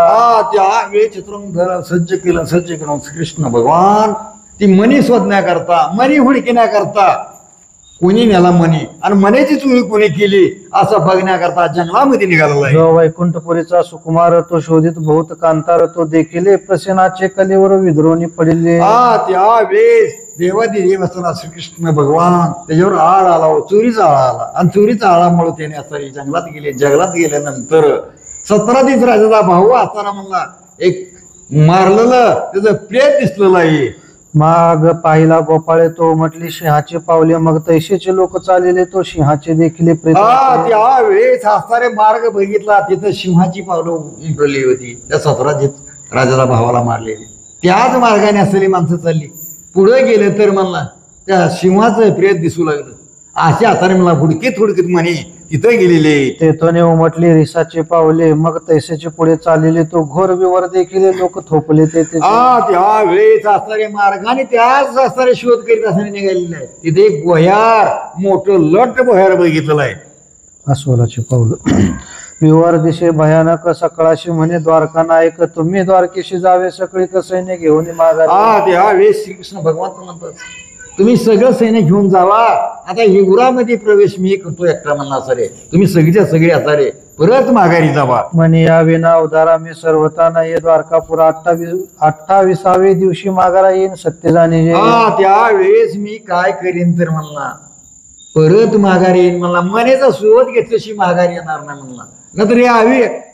त्यावेळी चतुरंग सज्ज केलं. सज्ज करून श्रीकृष्ण भगवान ती मनी शोधण्याकरता मनी हुडकिण्याकरता कोणी नेला मनी आणि मनीची चोरी कोणी केली असं बघण्याकरता जंगलामध्ये निघालेला आहे. जो वैकुंठपुरीचा सुकुमार तो शोधित बहुत कांतार तो देखील प्रसेनाचे कलेवर विद्रोणी पडिले. त्यावेळेस देवादी देव असताना श्रीकृष्ण भगवान त्याच्यावर आळ आला. चोरीचा आळ आला आणि चोरीचा आळामुळे त्याने असं जंगलात गेले. जंगलात गेल्यानंतर 17 राजाचा भाऊ असताना म्हणला एक मारलेलं त्याचं प्रेत दिसलेलं आहे. माग पाहिला गोपाळे तो म्हटली सिंहाचे पावले मग तैसेचे लोक चाललेले तो सिंहाचे देखील प्रेत. त्यावेळेस असणारे मार्ग बघितला तिथं सिंहाची पावलं उमटली होती. त्या 17 राजाला भावाला मारलेली त्याच मार्गाने असलेली माणसं चालली. पुढे गेले तर म्हणला त्या सिंहाचं प्रेत दिसू लागलं. अशा हाताने मला हुडकीत हुडकीत म्हणे तिथं गेलेले. तेथोने उमटली रिसाचे पावले मग तैसेचे पुढे चाललेले तो घोर विवर देखील लोक थोपले ते. त्यावेळेस असणारे मार्गाने त्याच असणारे शोध करीत असताना निघालेले आहे. तिथे एक बोह्यार मोठं लट बोह्यार बघितलेलं आहे. अस्वलाचे पावलं विवर दिशे भयानक सकाळाशी म्हणे द्वारका नायक तुम्ही द्वारकेशी जावे सगळी सैन्य घेऊन मागा. त्यावेळेस श्रीकृष्ण भगवान म्हणतात तुम्ही सगळं सैन्य घेऊन जावा. आता हिंगुरामध्ये प्रवेश मी करतो एकटा म्हणला सारे तुम्ही सगळीच्या सगळे असारे परत माघारी जावा. म्हणे या विना उदारा मी सर्वता नाही द्वारकापुरा 28व्या दिवशी माघारा येईन सत्य जाणे. त्यावेळेस मी काय करीन तर म्हणला परत माघारी येईन म्हणला. मनेचा शोध घेतल्याशी माघारी येणार नाही म्हणला. नंतर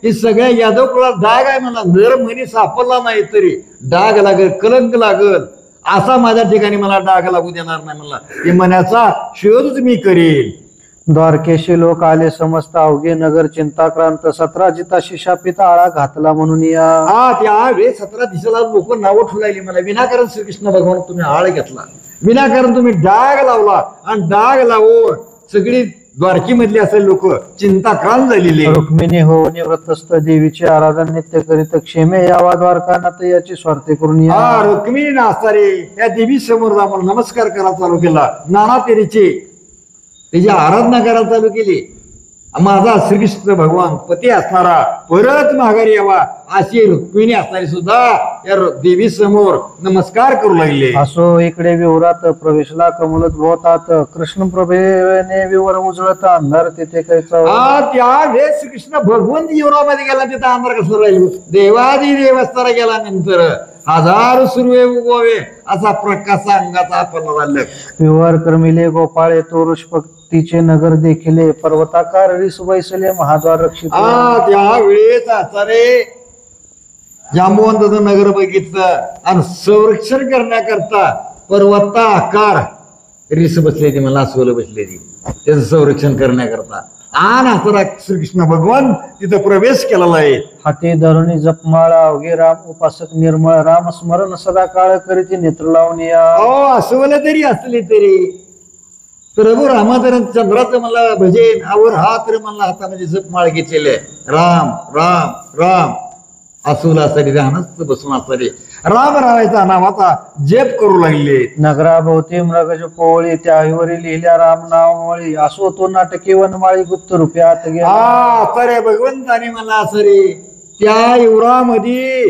हे सगळ्या यादव कुळात डाग आहे म्हणला. जर मनी सापडला नाही तरी डाग लागल कलंक लागल असा माझ्या ठिकाणी मला डाग लागू देणार नाही म्हणला. हे मनाचा शोधच मी करेन. द्वारकेशी लोक आले समस्त अवघे नगर चिंताक्रांत 17 जिताशी शापित आळा घातला म्हणून या. त्यावेळेस 17 दिशेला लोक नावं ठुलायली मला. विनाकारण श्रीकृष्ण भगवान तुम्ही आळ घेतला. विनाकारण तुम्ही डाग लावला आणि डाग लावून सगळी द्वारकीमधली असे लोक चिंताक्रांत झालेली. रुक्मिणी हो निवृत्तस्थ देवीचे आराधन नित्य करीत क्षेमे यावा द्वारकानाथ याची स्वार्थे करून या. रुक्मिणी नाचतारे या देवी समोर जाऊन नमस्कार करायला चालू केला. नाना तेरीचे त्याची आराधना करायला चालू केली. माझा श्रीकृष्ण भगवान पती असणारा परत माघारी यावा अशी रुक्मिणी असणारी सुद्धा या देवी समोर नमस्कार करू लागले. असो इकडे विवरात प्रवेशला कमलत भोवतात कृष्ण प्रभेने विवर उजळत अंधार तिथे कैचा. त्यावेळेस श्रीकृष्ण भगवंत जीवनामध्ये गेला तिथं अंधार कसं राहील. देवादी देवस्थाना गेल्यानंतर 1000 सुर्वे उगवावे असा प्रकाश अंगाचा आपल्याला. विवर कर्मिले गोपाळे तो ऋषभक्तीचे नगर देखिले पर्वताकार रिस बैसले महाद्वार रक्षित. त्यावेळेस असारे जांबुवंताचं नगर बघितलं आणि संरक्षण करण्याकरता पर्वता आकार रिस बसलेली मला अस्वल बसलेली त्याचं संरक्षण करण्याकरता आणि आता श्रीकृष्ण भगवान तिथं प्रवेश केलेला आहे. हाती धरुणी जपमाळा अवघे राम उपासक निर्मळ राम स्मरण सदा काळ करीती नेत्र लावून या. अस्वल तरी असली तरी प्रभू रामाचं चंद्राचं मला भजन आवर हा तर मला हातामध्ये जपमाळ घेतलेले राम राम राम अस्वल असताना ध्यानच बसून असताना राम रामाचा नावाचा जप करू लागले. नगराभोवती मृगज पोवळी त्याहीवरी लिहिल्या राम नावमळी असो तो नाटकी वनमाळी गुप्त रूपे आत गेला. अरे भगवंताने मला असं रे त्या युवरामध्ये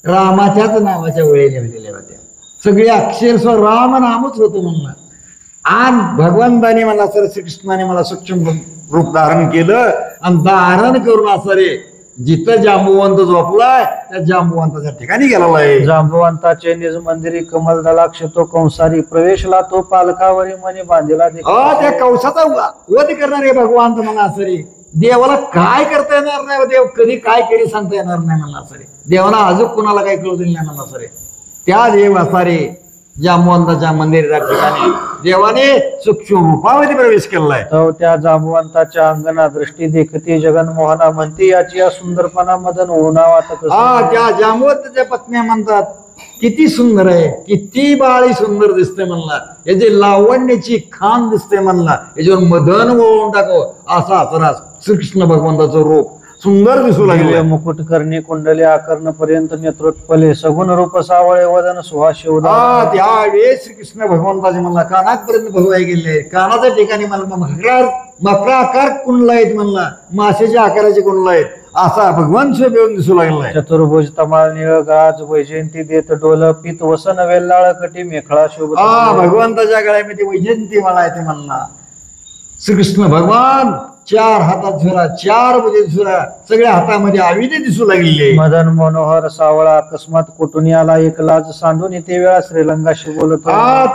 रामाच्याच नावाच्या वेळी लिहिलेल्या होत्या. सगळे अक्षर राम नामच होतं म्हणला. आणि भगवंताने मला सर श्रीकृष्णाने मला सूक्ष्म रूप धारण केलं आणि धारण करून असं रे जिथं जांबुवंत झोपलाय त्या जांबुवंताच्या ठिकाणी गेलेला आहे. जांबुवंताचे निज मंदिरी कमल दलाक्ष तो कंसारी प्रवेशला तो पालकावरी मनी बांधिला. त्या कवसाचा वध करणारे भगवान मला असं रे देवाला काय करता येणार नाही. देव कधी काय केली सांगता येणार नाही मला असं रे. देवाला अजून कुणाला काही कळू दिलं नाही मला असं रे. त्या देव असा रे जांबुवंताच्या मंदिराच्या ठिकाणी देवाने सूक्ष्म रूपामध्ये प्रवेश केलाय. तो त्या जांबुवंताच्या अंगणा दृष्टी देखती जगनमोहना म्हणती याची या सुंदरपणा मदन होणा वाटत. त्या जांबुवंताच्या पत्न्या म्हणतात किती सुंदर आहे किती बाळी सुंदर दिसते म्हणला. याची लावण्याची खान दिसते म्हणला. याच्यावर मदन वळून टाको असा असणार श्रीकृष्ण भगवंताचं रूप सुंदर दिसू लागले. मुकुट करणी कुंडली आकर्ण पर्यंत नेत्रोत्पले सगुण रूप सावळे वदन सुहास त्यावेळेस श्रीकृष्ण भगवंताचे मला कानापर्यंत भगवाय गेले. कानाच्या ठिकाणी मला मकरा आकार कुंडला आहेत म्हणला. माशाच्या आकाराचे कुंडला आहेत असा भगवान स्वयं दिसू लागलाय. चतुर्भुज तमाळ निळ गाज वैजयंती देत डोल पीत वसन वेल्लाळ कटी मेखळा शोभ. भगवंताच्या गळ्यामध्ये वैजयंती मला येते म्हणला. श्रीकृष्ण भगवान चार हातात झुरा चार मध्ये झुरा सगळ्या हातामध्ये आविने दिसू लागले. मदन मनोहर सावळा अकस्मात कुटुनी आला एक लाज सांडून ते वेळा श्रीलंगाशी बोलत.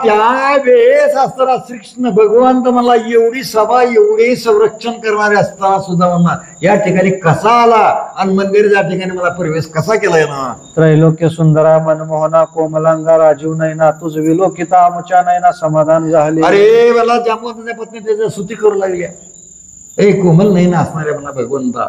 त्यावेळेस असताना श्रीकृष्ण भगवंत मला एवढी सभा एवढे संरक्षण करणारे असताना सुद्धा मला या ठिकाणी कसा आला आणि मंदिराच्या ठिकाणी मला प्रवेश कसा केलाय ना. त्रैलोक्य सुंदरा मनमोहना कोमलांगा राजीव नैना तुझ विलोकिता आमच्या नैना समाधान झाले. अरे मला जांबुवंताच्या पत्नी त्याच्या स्तुती करू लागल्या. ए कोमल नाही ना असणारे मला भगवंता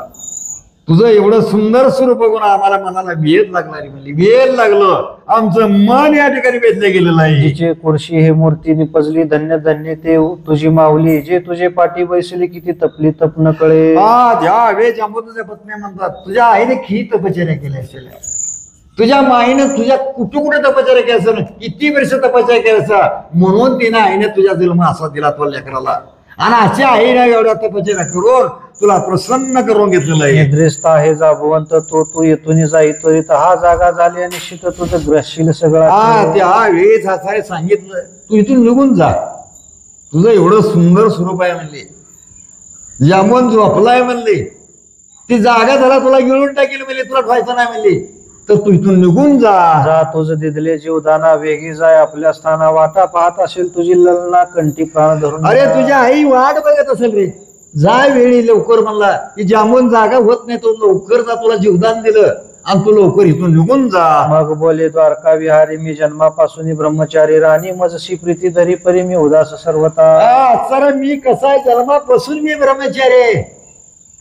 तुझं एवढं सुंदर स्वरूप बघून आम्हाला मनाला वेध लागणारी म्हणली. वेध लागलं आमचं मन या ठिकाणी वेधलं गेलेलं आहे. जिचे कुर्शी हे मूर्ती निपजली धन्य धन्य ते तुझी माऊली जे तुझे पाठी बैसली किती तपली तप न कळे. ज्यावेळेस जांबुवंताच्या पत्नी म्हणतात तुझ्या आईने खी तपश्चर्या केल्या असेल. तुझ्या माईनं तुझ्या कुठे तपश्चर्या केल्या असेल किती वर्ष तपश्चर्या केल्या असेल म्हणून तिने आईने तुझ्या जन्म असा दिला तो लेकराला. आणि अशी आहे ना एवढ्या तपश्चर्या करून तुला प्रसन्न करून घेतलेलं आहे. निद्रिस्त आहे जांबुवंत तो तू येथून जाई त्वरित हा जागा झाली आणि निश्चित तुझं ग्रसशील सगळं. त्यावेळेस असं सांगितलं तू इथून निघून जा तुझं एवढं सुंदर स्वरूप आहे म्हणले. जांबुवंत झोपलाय म्हणले ती जागा झाला तुला गिळून टाकेल म्हणले तुला ठेवायचं नाही म्हणले तर तू इथून निघून जा. तुझं दिदले जीवदाना वेगी जाय आपल्या स्थाना वाटा पाहत असेल तुझी ललना कंठी प्राण धरून. अरे तुझ्या आई वाट बघत असेल रे जाय वेळी लवकर म्हणला की जांबुवंत जागा होत नाही तो लवकर जा तुला जीवदान दिलं आणि तू लवकर इथून निघून जा. मग बोले द्वारका विहारी मी जन्मापासून ब्रह्मचारी राणी मजशी प्रीती धरी परी मी उदास सर्वता. सर मी कसा आहे जन्मापासून मी ब्रह्मचारी आहे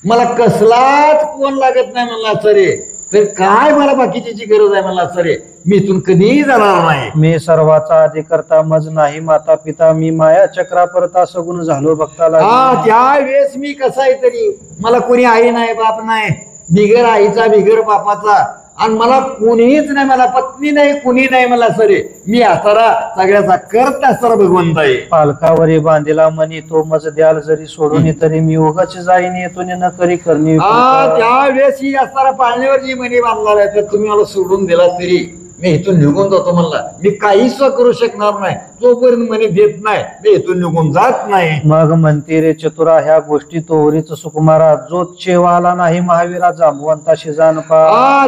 मला कसलाच कोण लागत नाही म्हणला सरे तर काय मला बाकीची गरज आहे मला सरे मी इथून कधीही जाणार नाही. मी सर्वाचा अधिकर्ता मज नाही माता पिता मी माया चक्रा परता सगुण झालो भक्ताला. त्यावेळेस मी कसा आहे तरी मला कोणी आई नाही बाप नाही बिगर आईचा बिगर बापाचा आणि मला कोणीच नाही मला पत्नी नाही कुणी नाही मला सरे मी असणारा सगळ्याचा करत असणारा भगवंत आहे. पालकावरी बांधिला मनी तो मज द्याल जरी सोडून तरी मी उगाच जाईन येतून न करी करणी. त्यावेळेस ही असणारा पाळण्यावर जी मनी बांधणार आहे तर तुम्ही मला सोडून दिला तरी मी इथून निघून जातो म्हणला. मी काहीच करू शकणार नाही जोपर्यंत म्हणे देत नाही मी इथून निघून जात नाही. मग म्हणते रे चतुरा ह्या गोष्टी तोवरीच सुकुमारा जो चेवाला नाही महावीरा जांबुवंताशी जाण पा.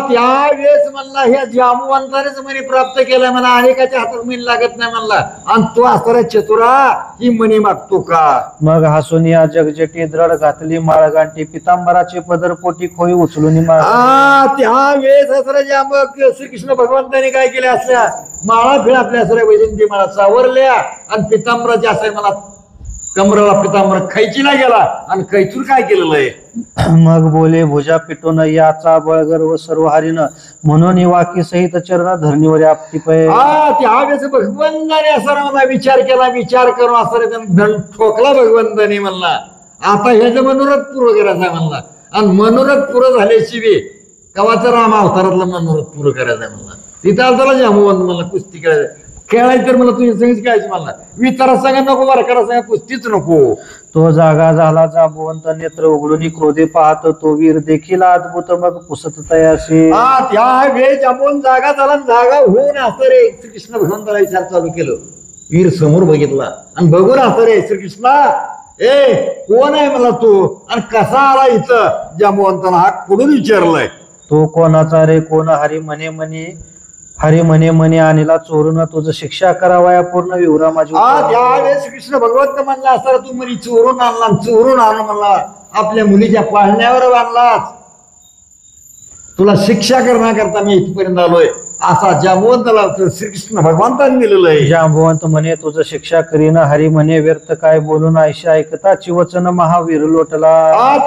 त्यावेळेस म्हणला ह्या जांबुवंतानेच म्हणे प्राप्त केलाय मला अनेकाच्या हातात म्हणे लागत नाही म्हणला. आणि तो असणारा चतुरा ही म्हणे मागतो का. मग हसून या जगजटी द्रड घातली माळगांठी पितांबराचे पदर पोटी खोई उचलून माळ. त्यावेळेस असणाऱ्या मग श्रीकृष्ण भगवंताने काय केले असल्या माळा फिळ आपल्या असल्या वैजंती मला सावरल्या आणि पितांबराच्या असं मला कमराला पितांबर खैचीला गेला आणि खैचून काय केलेलं आहे. मग बोले भुजा पिटून याचा बळगर व सर्व हरिण म्हणून वाकी सहित चरण धरणीवर आपटी पै. त्यावेळेस भगवंताने असा मला विचार केला. विचार करून असं त्यानं दंड ठोकला भगवंताने म्हणला आता ह्याचं मनोरथ पूर्ण करायचं आहे म्हणला. आणि मनोरथ पुरं झाल्याशिवाय कवाचं राम अवतारातलं मनोरथ पूर्ण करायचं आहे म्हणला. तिथं असताना जांबुवंत मला कुस्ती खेळायची तर मला तुझी संगीत खेळायची म्हणला. मी तर सांगा नको बरं करा सांगा कुस्तीच नको. तो जागा झाला जांबुवंत नेत्र उघडून क्रोधे पाहत तो वीर देखील अद्भुत मग पुसत तयाशी. त्यावेळेस जांबुवंत जागा झाला जागा होऊन असं रे श्रीकृष्ण भगवंताला विचार चालू केलं. वीर समोर बघितला आणि बघून असं रे श्रीकृष्णा ए कोण आहे मला तू आणि कसा आला इथं. जांबुवंताला हा कुठून विचारलाय. तो कोणाचा रे कोण हरी म्हणे म्हणे आणला चोरून तुझं शिक्षा करावया पूर्ण विवरा माझी. त्यावेळेस कृष्ण भगवंत म्हणला असता तू म्हणे चोरून आणला म्हणला आपल्या मुलीच्या पाळण्यावर बांधलाच तुला शिक्षा करण्याकरता मी इथपर्यंत आलोय असा जांबुवंताला श्रीकृष्ण भगवंतांनी दिलेलं आहे. जांबुवंत म्हणे तुझं शिक्षा करीन हरी म्हणे व्यर्थ काय बोलून आयशा ऐकताची वचन महावीर लोटला.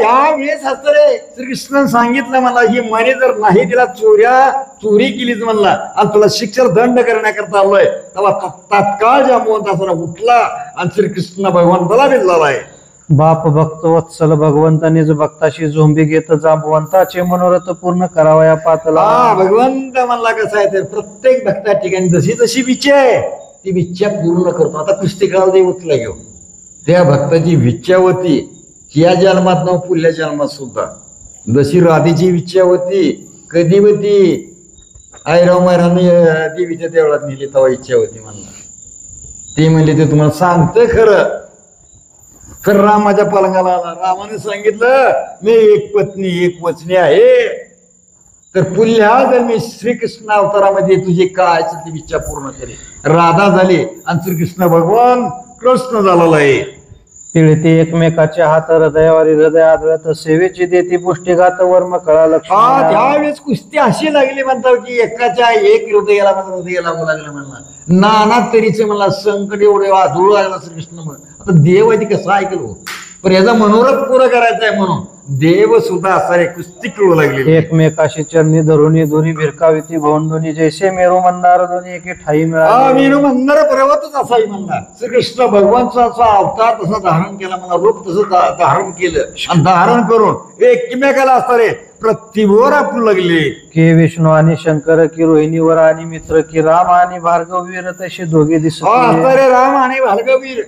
त्यावेळेस असत रे श्रीकृष्ण सांगितलं मला ही म्हणे जर नाही तिला चोरी केलीच म्हणला आणि तुला शिक्षा दंड करण्याकरता आलोय तेव्हा तात्काळ जांबुवंत असा उठला आणि श्रीकृष्ण भगवंताला दिलेला आहे. बाप भक्त वत्सल भगवंतानेच भक्ताशी झोंबी घेत जांबुवंताचे मनोरथ पूर्ण करावया पातला. भगवंत म्हणला कसं आहे तर प्रत्येक भक्ता ठिकाणी जशी जशी इच्छा आहे ती इच्छा पूर्ण करतो. आता कुस्ती खेळायला देवतला घेऊ त्या भक्ताची इच्छा होती या जन्मात न पुढल्या जन्मात सुद्धा जशी राधेची इच्छा होती कधी होती आईराव महाराजांनी देवीच्या देवळात नेली तेव्हा इच्छा होती म्हणला. ती म्हणली ते तुम्हाला सांगतं खरं तर रामाच्या पलंगाला आला. रामाने सांगितलं मी एक पत्नी एक वचनी आहे तर पुढल्या जर मी श्रीकृष्ण अवतारामध्ये तुझी काय ती इच्छा पूर्ण केली. राधा झाली आणि श्रीकृष्ण भगवान कृष्ण झालेला आहे. पिळते एकमेकाच्या हात हृदयावरी हृदय आदळत सेवेची देती पुष्टीघात वर्म कळा लक्ष्मी. त्यावेळेस कुस्ती अशी लागली म्हणतात की एकाच्या एक हृदयाला हृदय लागू लागलं म्हणला. नाना तरीचे मला संकट एवढे वाजवू लागला श्रीकृष्ण म्हणून. आता देव आहे ती कसं ऐकलो पण याचा मनोरथ पुरं करायचा आहे म्हणून देव सुद्धा असा कुस्ती खेळू लागले. एकमेकाशी चरणी धरुणी दोन्ही भिरकाविती भवंदोनी जैसे मेरू मंदार दोन्ही एके ठाई मिळाले. मेरू मंदार पर्वतच असाही म्हणला. श्रीकृष्ण भगवानचा अवतार तसा धारण केला म्हणा रूप तसं धारण केलं आणि धारण करून एकमेकाला असता रे प्रतिभोर आपू लागले. के विष्णू आणि शंकर की रोहिणीवर आणि मित्र की राम आणि भार्गवीर तसे दोघे दिसत. राम आणि भार्गवीर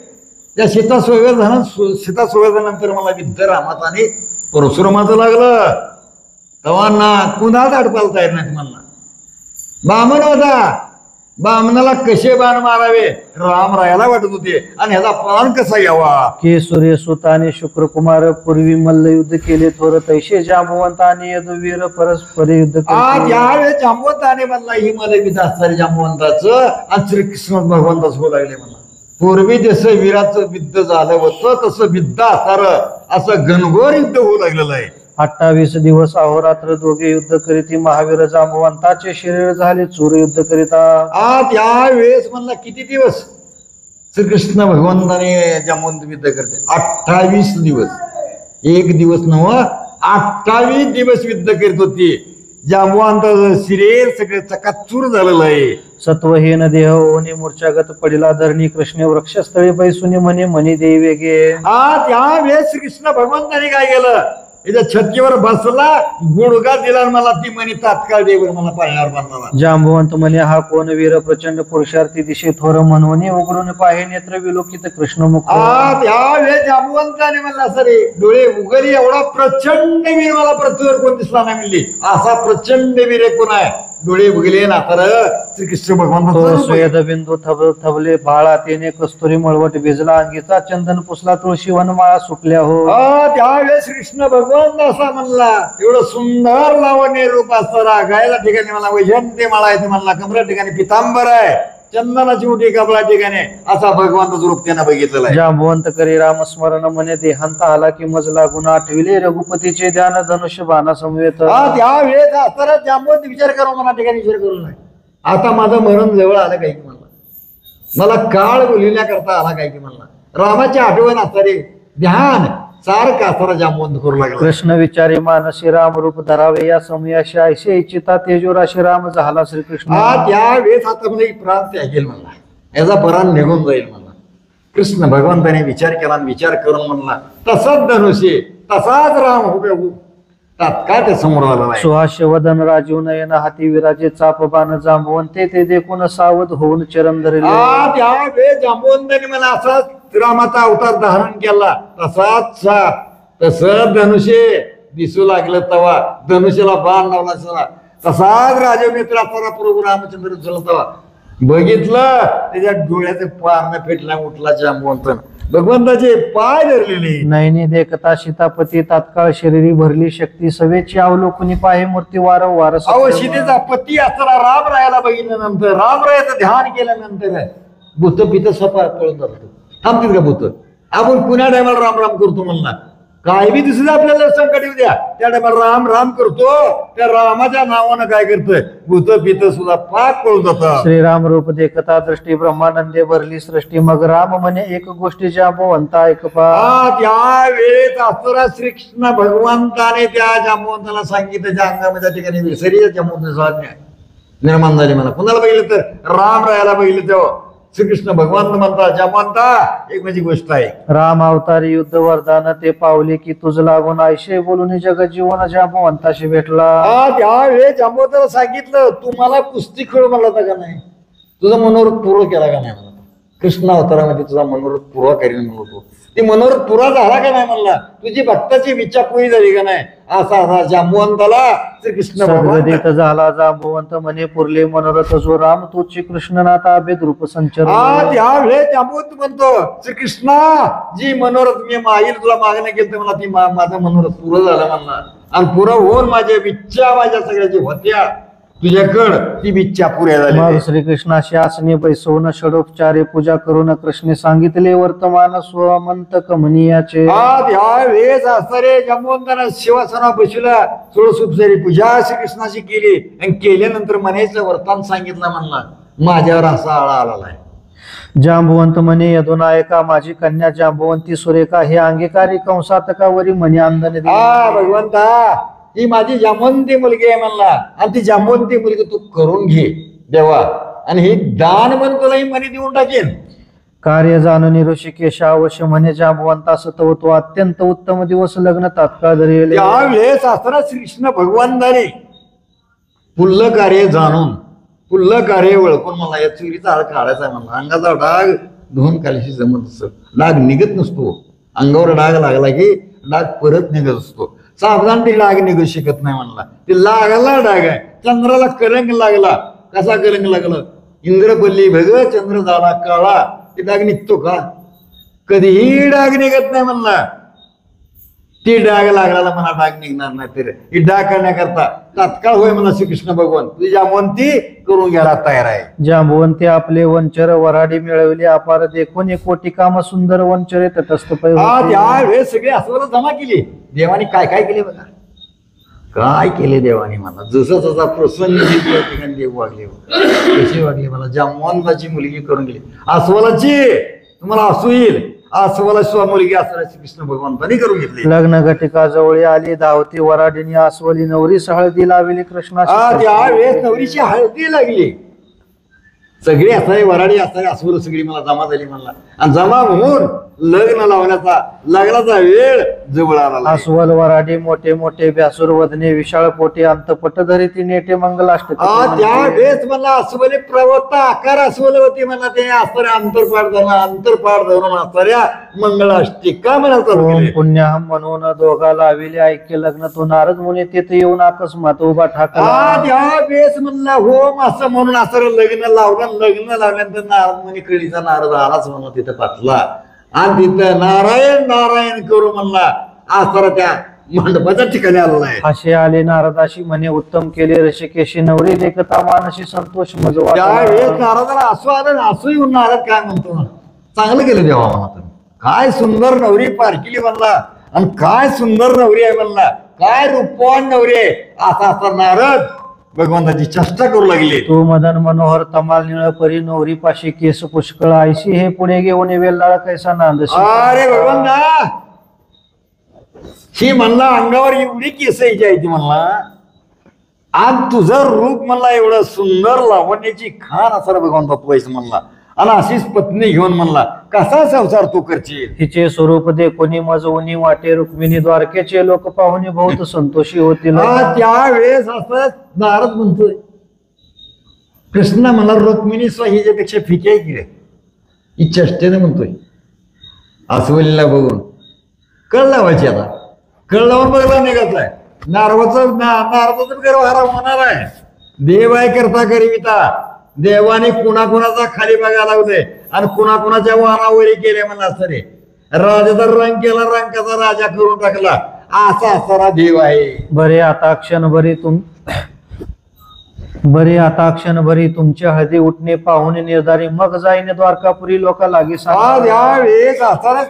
या सीता सोयव्यानंतर मला विद्ध रामाचा आणि परशुरामाचं लागलं तेव्हा ना कुणाच अडपायला तयार नाही म्हणला. बामण होता बामणाला कसे बाण मारावे राम रायाला वाटत होते आणि ह्याचा प्राण कसा यावा. के सूर्यसुत आणि शुक्रकुमार पूर्वी मल्लयुद्ध केले थोर तैसे जांबुवंत आणि यदुवीर परस्पर युद्ध. यावेळेस जांबुवंताने म्हणला ही मला विध असणारे जांबुवंताचं आणि श्रीकृष्ण भगवंताच होऊ लागले म्हणला. पूर्वी जसं वीराचं युद्ध झालं होतं तसं युद्ध असणार असं घनघोर युद्ध होऊ लागलेलं आहे. 28 दिवस अहोरात्र दोघे युद्ध करीती महावीर जांबुवंताचे शरीर झाले चूर युद्ध करिता. त्यावेळेस म्हणला किती दिवस श्रीकृष्ण भगवंताने जांबुवंत युद्ध करते 28 दिवस. एक दिवस नव 28 दिवस युद्ध करीत होती. जांबुवंताचं शरीर सगळं चकाचूर झालेलं आहे. सत्वहीन देह होणे मूर्छागत पडिला धरणी कृष्ण वृक्षस्थळी बैसुनी म्हणे देई वेगे. त्यावेळेस श्रीकृष्ण भगवंताने काय केलं याच्या छतीवर बसला गुडगा दिला मला ती म्हणे तात्काळ देवर मला पायावर बांधला. जांबुवंत म्हणे हा कोण वीर प्रचंड पुरुषार्थी दिशे थोर म्हणून उघडून पाहे नेत्र विलोकित कृष्णमुख. त्यावेळेस जांबुवंताने म्हणला सरे डोळे उघडले एवढा प्रचंड वीर मला पृथ्वीवर कोण दिसला नाही म्हणली. असा प्रचंड वीर कोण आहे डोळे भुगले नातर श्रीकृष्ण तो भगवान स्वेद बिंदू थबले बाळा तेने कस्तुरी मळवट भिजला अंगीचा चंदन पुसला तुळशी वनमाळा सुकल्या हो त्यावेळेस कृष्ण भगवान असा म्हणला एवढं सुंदर लावण्य रूप असतं गायला ठिकाणी मला वैजंती माळा आहे म्हणला कमरा ठिकाणी पितांबर आहे चंदनाची उठी कपला ठिकाणी असा भगवानचं रूप त्यानं बघितलेलं आहे. जांबवंत करी रामस्मरण म्हणे देहांत आला की मज लागून आठविले रघुपतीचे ध्यान धनुष्य बाणा समवेत त्यावेळेस असताना जांबवंत विचार करू मला ठिकाणी विचार करू नाही आता माझं मरण जवळ आलं काय की मला काळ बोलण्याकरता आला काय की मला रामाची आठवण असणारे ध्यान सारखा असताना जांबवंत करू लागला. कृष्ण विचारी मानसी राम रूप धरावे या समयाशी ऐशी इच्छिता तेजोराशी राम झाला श्रीकृष्ण त्यावेळेस आता मला एक प्राण त्यागेल म्हणला याचा पराण निघून जाईल म्हणला. कृष्ण भगवंताने विचार केला विचार करून म्हणला तसाच धनुष्य तसाच राम हो तात्काळ ते समोर आला नाही. सुहास्य वदन राजीव नयन हाती विराजे चाप बाण जांबवंते ते देखून सावध होऊन चरण धरले त्यावेळेस जांबवंताने मला असाच रामाचा अवतार धारण केला तसं धनुष्य दिसू लागलं तवा धनुष्याला बाण लावला तसाच राजमित्राचा प्रभू रामचंद्र झाला तवा बघितलं त्याच्या डोळ्याचे पारण फेटला उठला जांबवंतन भगवंताचे पाय धरलेले नयनी देखता सीतापती तात्काळ शरीरी भरली शक्ती सवेची अवलोकनी पाहे मूर्ती वारंवार सीतेचा पती असताना राम रायाला बघितल्यानंतर राम रायाचं ध्यान केल्यानंतर भूत पित सपा पळून जातो थांबतील का भूत आपण पुन्हा टायमाला राम राम करतो म्हणला काय बी दिसत आपल्याला संकट येऊ द्या त्या टायमाला राम राम करतो त्या रामाच्या नावानं काय करतोय भूत पित सुद्धा पाक पळून जातात. श्रीराम रूप देखता दृष्टी ब्रह्मानंदे भरली सृष्टी मग राम म्हणे एक गोष्टी जांबवंता ऐक त्या वेळेत असताना श्रीकृष्ण भगवंताने त्या जांबवंताला सांगितलं त्या अंगामध्ये ठिकाणी विसरी जांबवंत निर्माण झाली मला कुणाला बघितलं तर राम रायाला बघितलं तेव्हा श्रीकृष्ण भगवान म्हणता जांबवंता एक माझी गोष्ट आहे राम अवतारी युद्ध वरदान ते पावले की तुझ लागून आयशे बोलून जगत जीवन जांबवंताशी भेटला. त्यावेळेस जांबवंताला सांगितलं तू मला कुस्ती खेळ म्हणला होता का नाही तुझा मनोरथ पूर्ण केला का नाही मला कृष्ण अवतारामध्ये तुझा मनोरथ पुरा करीन म्हणतो ती मनोरथ पुरा झाला का नाही म्हणला तुझी भक्ताची इच्छा पुरी झाली का नाही असा जांबवंताला श्रीकृष्ण सद्गदित झाला जांबवंत म्हणे पुरले मनोरथ जो राम तुझी कृष्णनाथा अभेद रूप संचर त्यावेळेस जांबवंत म्हणतो श्रीकृष्णा जी मनोरथ मी माईल तुला मागणं केलं मला ती माझं मनोरथ पुरं झालं म्हणला आणि पुरं होऊन माझ्या इच्छा माझ्या सगळ्याची होत्या तुझ्याकड ती इच्छा पुऱ्या झाली. श्रीकृष्णाशी आसने बैसवून षडोपचारे पूजा करून कृष्णे सांगितले वर्तमान स्वमंत कमनीयाचे वेळेस असणारे जांबवंतांना शिवासना बसवला सोळसुपसारी पूजा श्रीकृष्णाची केली आणि केल्यानंतर म्हणायचं वर्तमान सांगितलं म्हणला माझ्यावर असा आळा आलेला आहे. जांबवंत म्हणे यदुनायका माझी कन्या जांबवंती सुरेखा हे अंगीकारी कंसातकावरी म्हणे अंधने भगवंता ही माझी जांबवंती मुलगी आहे म्हणला आणि ती जांबवंती मुलगी तू करून घे देवा आणि ही दान म्हणून तुला ही मनी देऊन टाकेन. कार्य जाणून ऋषिकेश अवश्य म्हणे जांबवंता सतवतो अत्यंत उत्तम दिवस लग्न तात्काळ धरले. त्यावेळेस असताना श्रीकृष्ण भगवंताने पुल्ल कार्य जाणून पुल्ल कार्य ओळखून मला या चुरीचा आळ काढायचा म्हणला अंगाचा डाग धुवून कालीशी जमत असतो डाग निघत नसतो अंगावर डाग लागला की डाग परत निघत असतो सावधान ती डाग निघू शकत नाही म्हणला ते लागला डाग आहे चंद्राला करंग लागला कसा करंग लागला इंद्रपल्ली भग चंद्र झाला काळा ते डाग निघतो का कधीही डाग निघत नाही म्हणला ती डाग लागला मला डाग निघणार नाही तर ही डाग करण्याकरता तात्काळ होय मला श्रीकृष्ण भगवान तुझी जांबवंती करून घ्यायला तयार आहे. जांबवंती आपले वंचर वराडी मिळवली अपार देखून कोटी काम सुंदर वंचरे तटस्थ त्यावेळेस सगळे अस्वल जमा केली देवाने काय काय केले बघा काय केले देवाने मला जसं जसा प्रसन्न ठिकाणी देव वागले कशी वागली मला जांबवंताची मुलगी करून गेली अस्वलाची तुम्हाला असू येईल अस्वला मुलगी असणारा श्रीकृष्ण भगवंतानी करून घेतली. लग्न घटिका जवळ आली धावती वराडीनी अस्वली नवरी हळदी लावली कृष्णा त्यावेळेस नवरीची हळदी लागली सगळी असावी वराडी असावी अस्वल सगळी मला जमा झाली म्हणला आणि जमा होऊन लग्न लावण्याचा लग्नाचा वेळ जवळ आला. अस्वल वराडी मोठे मोठे व्यासूर वदने विशाळ पोटे अंतपट धरी ती नेटे मंगलाष्टक. त्या वेळेस मला अस्वले प्रवत्ता आकार अस्वल होती मला ते असणाऱ्या अंतरपाठ धरून असणाऱ्या मंगलाष्टिका मला चालू ओम केले. पुण्याहम म्हणून दोघा लाविले ऐक्य लग्न तो नारद मुनी तेथे येऊन अकस्मात उभा ठाकला. त्या वेळेस म्हणला होम असं म्हणून असं लग्न लावल्यानंतर नारद मुनी कळीचा नारद आलाच म्हणून तिथं पाचला आणि तिथं नारायण नारायण करू म्हणला असणारा त्या मंडपाच्या ठिकाणी आलेला आहे. असे आले नारदाशी म्हणे उत्तम केले ऋषिकेशी नवरी देखता मानशी संतोष मज त्यावेळेस नारदाला असू आलं असू येऊन नारद काय म्हणतो चांगलं केलं देवा म्हणा काय सुंदर नवरी पारखिली म्हणला आणि काय सुंदर नवरी आहे म्हणला काय रूपवान नवरी आहे असा असा नारद भगवंताची चेष्टा करू लागली. तू मदन मनोहर तमाल निळ परी नवरी पाशी केस पुष्कळ आयशी हे पुढे घेऊन वेल्लाळ कैसा नांदशी. अरे भगवंता ही म्हणला अंगावर एवढी केस यायची आहे ती म्हणला आणि तुझं रूप म्हणला एवढं सुंदर लावण्याची खान असं भगवंता तू आहेस म्हणला आणि अशीच पत्नी घेऊन म्हणला कसा संसार तू करशील. हिचे स्वरूप दे कोणी मज उनी वाटे रुक्मिणी द्वारकेचे लोक पाहुणे बहुत संतोषी होतील. त्यावेळेस असं नारद म्हणतोय कृष्णा मला रुक्मिणी हिच्यापेक्षा फिकी आहे की रे ही चेष्टेने म्हणतोय अस्वलीला बघून कळ लावायची आता कळ लावून बघला निघायचंय नारदाचं गर्वहारा होणार आहे. देव आहे करता करीविता देवाने कुणाकुणाचा खाली बघायला लावले आणि कुणाकुणाच्या वारावरी केले म्हणला असं रे राजाचा रंग केला रंगाचा राजा करून टाकला असा असणारा देव आहे. बरे आता क्षणभरी तुमच्या हळदी उठणे पाहुणे निर्धारी मग जाईने द्वारकापुरी लोका लागे यावेळेस असताना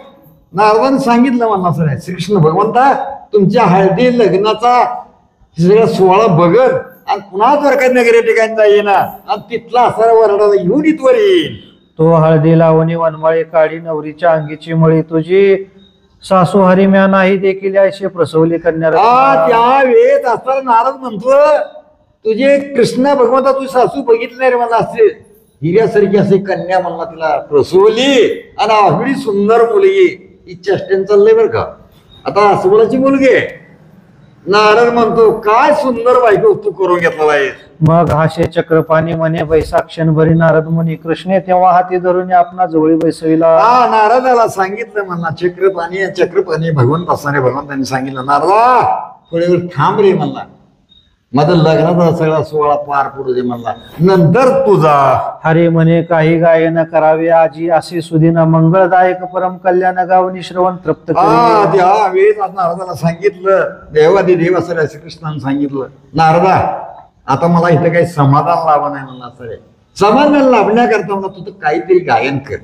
नारदाने सांगितलं म्हणला सर श्रीकृष्ण भगवंता तुमच्या हळदी लग्नाचा सगळा सोहळा बघत आणि पुन्हा द्वारका नगरी ठिकाणी जाईना आणि तिथला असणारा वरडा येऊन इथवर येईल. तो हळदी लावणी वनमाळे काढी नवरीच्या अंगीची मळी तुझी सासू हरिम्या नाही देखील असे प्रसवली कन्या. त्यावेळेस असताना नारद म्हणतो तुझे कृष्ण भगवंता तुझी सासू बघितली रे मला असे हिऱ्यासारखी असे कन्या म्हणला तिला प्रसवली आणि एवढी सुंदर मुलगी ही चेष्टेन चाललंय बरं का. आता अस्वलाची मुलगी आहे नारद म्हणतो काय सुंदर बायको तू करून घेतला आहे. मग हाशे चक्रपाणी म्हणे बैसाक्षणभरी नारद मुनी कृष्णे तेव्हा हाती धरून आपणा जवळी बैसविला. नारदाला सांगितलं म्हणला चक्रपाणी भगवंत असणारे भगवंतांनी सांगितलं नारदा थोडी वेळ थांब रे म्हणला माझं लग्नाचा सगळा सोहळा पार पडू दे म्हणला नंतर तुझा. हरे म्हणे काही गायन करावे आजी असे सुदिना मंगळदायक परम कल्याण गावनी श्रवण तृप्त करी. त्यावेळेस नारदाला सांगितलं देवादी देव असं श्रीकृष्णाने सांगितलं नारदा आता मला इथं काही समाधान लावा नाही म्हणला सर समाधान लाभण्याकरता म्हणा तू तर काहीतरी गायन कर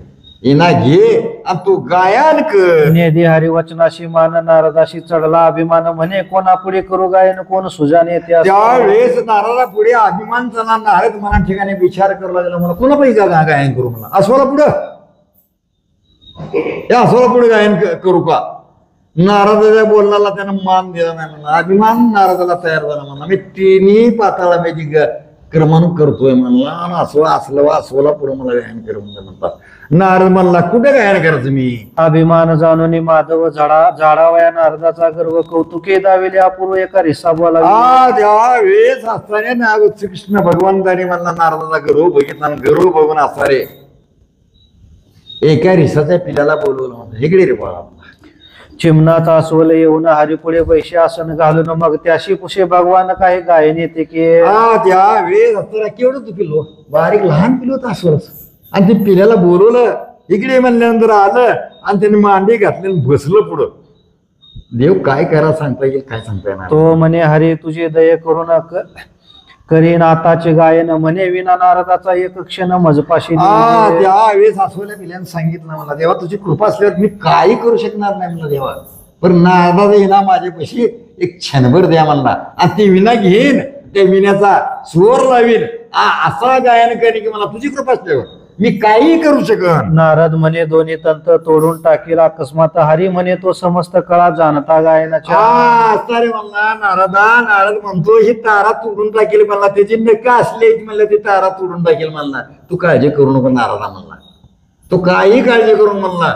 इना घे आणि तू गायन कर. नेदी हरिवचनाशी मान नारदाशी चढला अभिमान म्हणे कोणा पुढे करू गायन कोण सुजाने त्यावेळेस नारदा पुढे अभिमान चला नारद मना ठिकाणी विचार करू लागला मला कोणा पैकी गायन करू मला अस्वला पुढं या अस्वला पुढे गायन करू का. नारदाच्या बोलण्याला त्यानं मान दिला नाही म्हणला अभिमान नारदाला तयार झाला म्हणला मी तिन्ही पाताळा मी क्रमांक करतोय म्हणला आणि अस्वला पुढे मला गायन कर म्हणतात. नारद म्हणला कुठे गायन करायचं मी. अभिमान जाणून माधव झाडावया नारदाचा गर्व कौतुके दाविले अपूर्व एका रिसा बोला. त्यावेळेस असताना श्रीकृष्ण भगवंताने म्हणला नारदाचा गर्व बघितला गर्व बघून असणारे एका रिसाच्या पिल्याला बोलवलं म्हणलं इकडे रे बाळा. चिमणाचा अस्वल येऊन हरिपुढे पैसे आसन घालून मग त्याशी पुषे भगवान काही गायन येते की. त्यावेळेस असताना केवढं तू पिलो बारीक लहान पिलो होतं अस्वलच आणि ते पिल्याला बोलवलं इकडे म्हणल्यानंतर आलं आणि त्याने मांडी घातली बसलं पुढं. देव काय करा सांगता येईल काय सांगता येणार. तो म्हणे हरे तुझे दय करून करीन आताचे गायन म्हणे विना नारदाचा एक क्षण मजपाशी. त्यावेळेस अस्वल्या पिल्यानं सांगितलं मला देवा तुझी कृपा असल्यावर मी काही करू शकणार नाही म्हणलं देवा पण नारदाचा विना माझ्यापाशी एक क्षणभर द्या म्हणला आणि ती विना घेईन त्या विण्याचा स्वर लावीन असा गायन करेन की मला तुझी कृपा असल्यावर मी काही करू शकन. नारद म्हणे दोन्ही तंत्र तोडून टाकील अकस्मात. हरी म्हणे तो समस्त कळा जाणता गायनाच्या. अरे म्हणला नारद म्हणतो ही तारा तोडून टाकेल म्हणला, त्याची नका असली म्हणलं ती तारा तोडून टाकेल म्हणला. तू काळजी करू नको नारदा म्हणला, तो काही काळजी करून म्हणला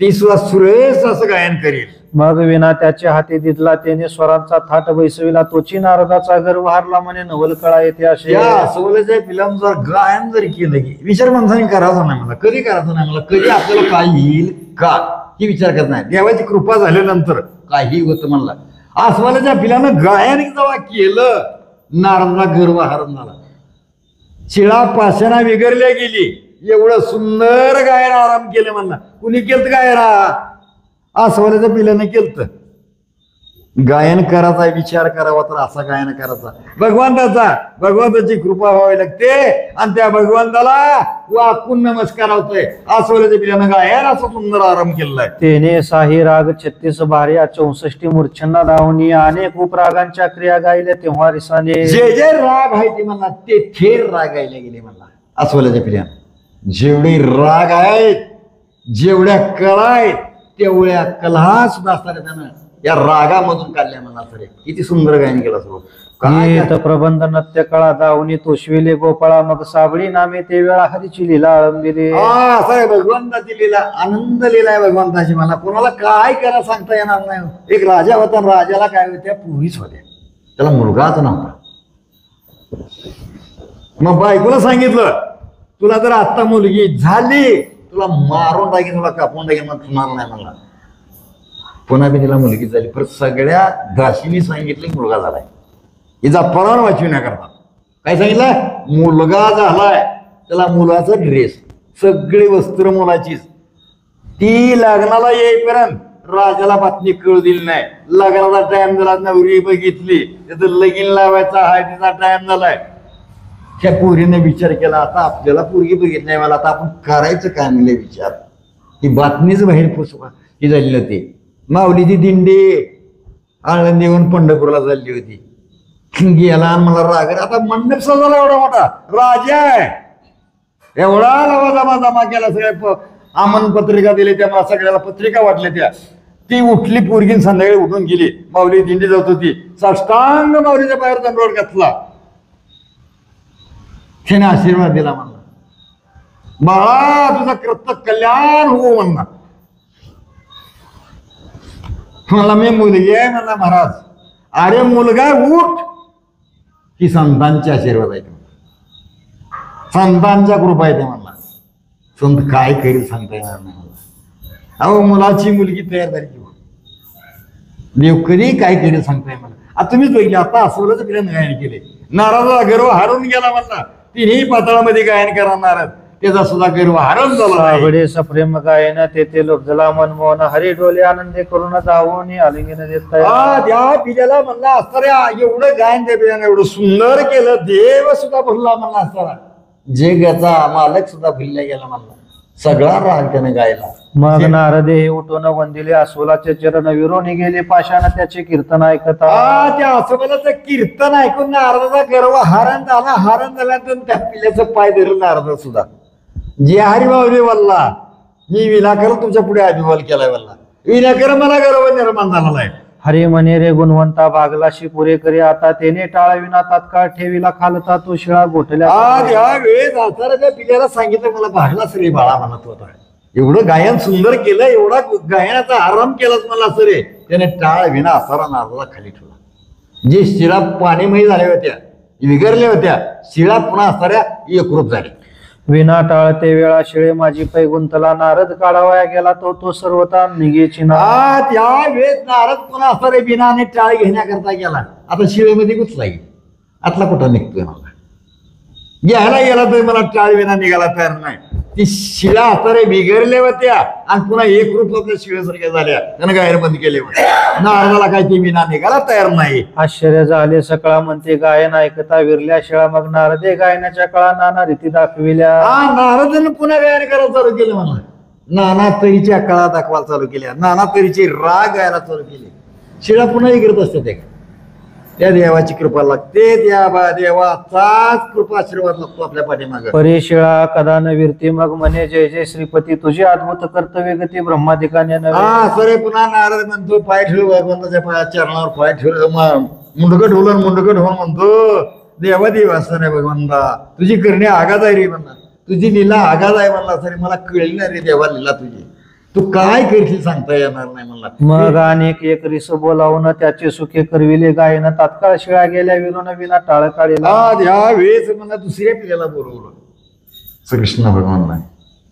ती सुद्धा सुरेश असं गायन करेल. मग विना त्याच्या हाती दिदला, त्याने स्वरांचा थाट बैसविला. तोची नारदाचा गर्व हारला म्हणे नवल कळा येते असे. या सवलेच्या फिल्म जर गायन जर केलं की विचार माणसाने करायचा नाही मला, कधी करायचा नाही मला, कधी आपल्याला काय येईल का ही विचार करत नाही. देवाची कृपा झाल्यानंतर काही होतं म्हणला. अस्वलाच्या पिलानं गायन जेव्हा केलं नारदाला गर्व हरण झाला. शिळा पाषाणा विगरल्या गेली, एवढं सुंदर गायन आराम केलं म्हणला. कुणी केलं गायना? अस्वलाच्या पिल्याने केलं. गायन करायचा विचार करावा तर असा गायन करायचा भगवंताची कृपा व्हावी लागते आणि त्या भगवंताला वाकून नमस्कार होतोय. अस्वलाच्या पिल्यानं गायन असं सुंदर आराम केलाय. तेने साही राग 36 भार्या 64 मूर्छना धावणी अनेक उपरागांच्या क्रिया गायल्या तेव्हा रिसाने. जे जे राग आहे ते म्हणला ते थेर राग गायला गेले म्हणला अस्वलाच्या पिल्यानं. जेवढे राग आहेत, जेवढ्या कला आहेत, तेवढ्या कला सुद्धा असतात त्यानं या रागामधून काढल्या म्हणा. सरे किती सुंदर गायन केलं असं. प्रबंध नृत्य कळा दावणी तोषविले गोपाळा. मग साबळी नामे ते वेळा हरीची लीला आळंबिले. असं आहे भगवंताची लीला, आनंद लीला आहे भगवंताची. मला कोणाला काय करा सांगता येणार नाही. एक राजा होता, राजाला काय होत्या पुरीच होत्या, त्याला मुलगाच नव्हता. मग बायकोला सांगितलं तुला जर आता मुलगी झाली तुला मारून टाकीन, तुला कापून टाकीन, मग होणार नाही म्हणला. पुन्हा बी तिला मुलगी झाली. परत सगळ्या दासीनी सांगितले मुलगा झालाय. हिचा पराण वाचविण्याकरता काय सांगितलं, मुलगा झालाय, त्याला मुलाचा ड्रेस, सगळी वस्त्र मुलाचीच. ती लग्नाला येईपर्यंत राजाला बातमी कळू दिली नाही. लग्नाचा टाइम झाला, नवरी बघितली, त्याचं लगीन लावायचा आहे, तिचा टाइम झालाय. त्या पोरीने विचार केला आता आपल्याला पोरगी बघितली नाही, मला आता आपण करायचं काय म्हणले विचार. ही बातमीच बाहेर पोचवा ही झाली होती. माऊलीची दिंडी आळंदीहून पंढरपूरला चालली होती. गेला आणि मला राग, आता मंडप सजवला एवढा मोठा, राजा आहे एवढा लवा जमा केला, सगळ्या आमन पत्रिका दिली, त्या सगळ्याला पत्रिका वाटल्या. त्या ती उठली पोरगी संध्याकाळी उठून गेली. माऊली दिंडी जात होती, साष्टांग माऊलीच्या बाहेर दंडवत घातला. त्याने आशीर्वाद दिला म्हणला, बाळा तुझं कृत्य कल्याण हो म्हणला. मला मी मुलगी आहे म्हणला महाराज. अरे मुलगा उठ, ही संतांचे आशीर्वाद आहे, संतांच्या कृपा आहे ते म्हणला. संत काय करील सांगता येणार नाही मला. अहो मुलाची मुलगी तयार झाली किंवा देव कधी काय करील सांगता येणार. आता तुम्हीच बघितले, आता अस्वलाचं पिल्यानं गायन केले. नारदाला गर्व हरून गेला म्हणला. तिन्ही पाताळामध्ये गायन करा नारद, त्याचा सुद्धा गर्व हरण झाला. सप्रेम गायन तेथे लोकजला मनमोहन हरी डोले आनंदे करून धावून आलिंगन देत. त्या पिल्याला म्हणला असताना एवढं गायन त्या पिल्यानं एवढं सुंदर केलं, देव सुद्धा भुलला म्हणला असताना, जगाचा मालक सुद्धा भुलला गेला म्हणला. सगळा राग त्याने गायला. मग नारदे हे उठून वंदिले अस्वलाचे चरण विरोनी गेले पाशान त्याचे कीर्तन ऐकता. त्या अस्वलाचं कीर्तन ऐकून नारदाचा गर्व हरण झाला. हरण झाल्यानंतर त्या पिल्याचं पाय धरून नारद सुद्धा जे हरिभावले वल्ला, मी विनाकर तुमच्या पुढे अभिमान केलाय वल्ला, विनाकर मला गर्व निर्माण झालेला आहे. हरी म्हणे रे गुणवंता भागलाशी पुरे करे आता त्याने टाळविना तात्काळ ठेवीला खालता तो शिळा गोठल्या. या वेळेस त्या पिल्याला सांगितलं मला भागला रे बाळा म्हणत होता. एवढं गायन सुंदर केलं, एवढा गायनाचा आराम केलाच मला असं रे. त्याने टाळ विना असारा नारदाला खाली ठेवला. जे शिळा पाणीमयी झाल्या होत्या, विगरल्या होत्या, शिळा पुन्हा असणाऱ्या एकरूप झाल्या. विना टाळते वेळा शिळे माझी पै गुंतला नारद काढावया गेला तो सर्वता निघेची ना. त्या वेळेस नारद पुन्हा असणारे बिनाने टाळ घेण्याकरता गेला. आता शिळेमध्ये गुंतला गेला, आतला कुठं निघतोय मला, घ्यायला गेला तरी मला टाळ विना निघाला तयार नाही. ती शिळा असणारे बिघडल्या होत्या आणि पुन्हा एक रूप आपल्या शिळेसारख्या झाल्या, त्यानं गायर बंद केले. नारदाला काय ती विना निघाला तयार नाही. आश्चर्य झाले सकळा म्हणते गायन ऐकता विरल्या शिळा. मग नारदे गायनाच्या कळा नाना रीती दाखविल्या. नारदानं पुन्हा गायन करायला चालू केलं मला. नाना तरीच्या कळा दाखवायला चालू केल्या, नाना तरीचे राग गायला चालू केले. शिळा पुन्हा इकडत असतात. त्या देवाची कृपा लागते, त्या देवाचाच कृपा आशीर्वाद लागतो आपल्या पाठीमाग. परिशिळा कदा न विरती मग म्हणे जय जय श्रीपती तुझी अद्भुत कर्तव्य गती ब्रह्मादिकाने नव्हे. हा सरे पुन्हा नारद म्हणतो पाय ठेव भगवंताच्या पाया चरणावर पाय ठेव मुंडकं ढोलन मुंडकं ढोल म्हणतो देवा देव असं नाही भगवंता तुझी करणे आगाज आहे रे म्हणला, तुझी लीला आगाज आहे म्हणला सरे मला कळली नाही रे देवा लीला तुझी, तू काय करशील सांगता येणार नाही म्हणला. मग अनेक एक रिस बोलावून त्याचे सुखे करविले गायन तात्काळ शिळा गेल्या विरोन विना टाळ काढेला. ह्या वेळेस मला दुसऱ्या पिढीला बोलवलं श्रीकृष्ण भगवान.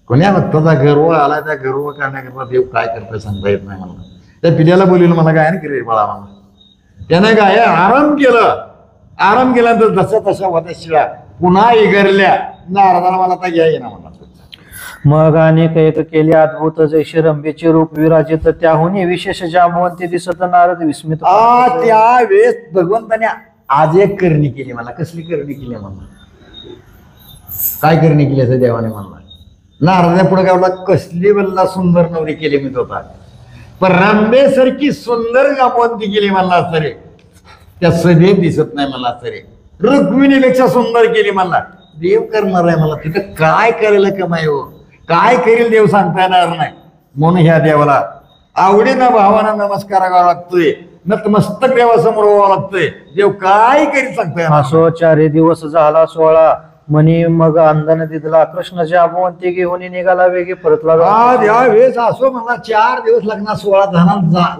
कोण्या भक्ताचा गर्व आला त्या गर्व करण्याकरता देव काय करतोय सांगता येत नाही म्हणला. त्या पिढ्याला बोलवलं मला गायन केले बाळा म्हणला. त्याने काय आराम केलं, आराम केल्यानंतर जशा तशा होत्या शिळा पुन्हा इगरल्या. नारदाला मला आता घ्या येणार म्हणला. मग अनेक एक केले अद्भुत जैसे रंभेचे रूप विराजित त्याहून विशेष जांबवंती दिसत नारद विस्मित. त्या वेळेस भगवंताने आज एक करणी केली मला. कसली करणी केली म्हणला, काय करणी केली असं देवाने म्हणला. नारदा पुढे गावला कसली बल्ला सुंदर नवरी केली मी होता, पण रंभेसारखी सुंदर जांबवंती केली म्हणला सरे त्या सदैव दिसत नाही मला सरे. रुक्मिणीपेक्षा सुंदर केली म्हणला. देव करणार आहे मला, तिथं काय करेल कमाई हो, काय करेल देव सांगता येणार नाही. म्हणून ह्या देवाला आवडीनं भावानं नमस्कार करावा लागतोय, नतमस्तक देवासमोर व्हावं लागतोय. देव काय करील सांगता येणार. असो 4 दिवस झाला 16 म्हणी मग अंधन दिदला कृष्ण जांबवंती घेऊन निघाला वेगी परतला. या वेळेस असो म्हणला 4 दिवस लग्ना 16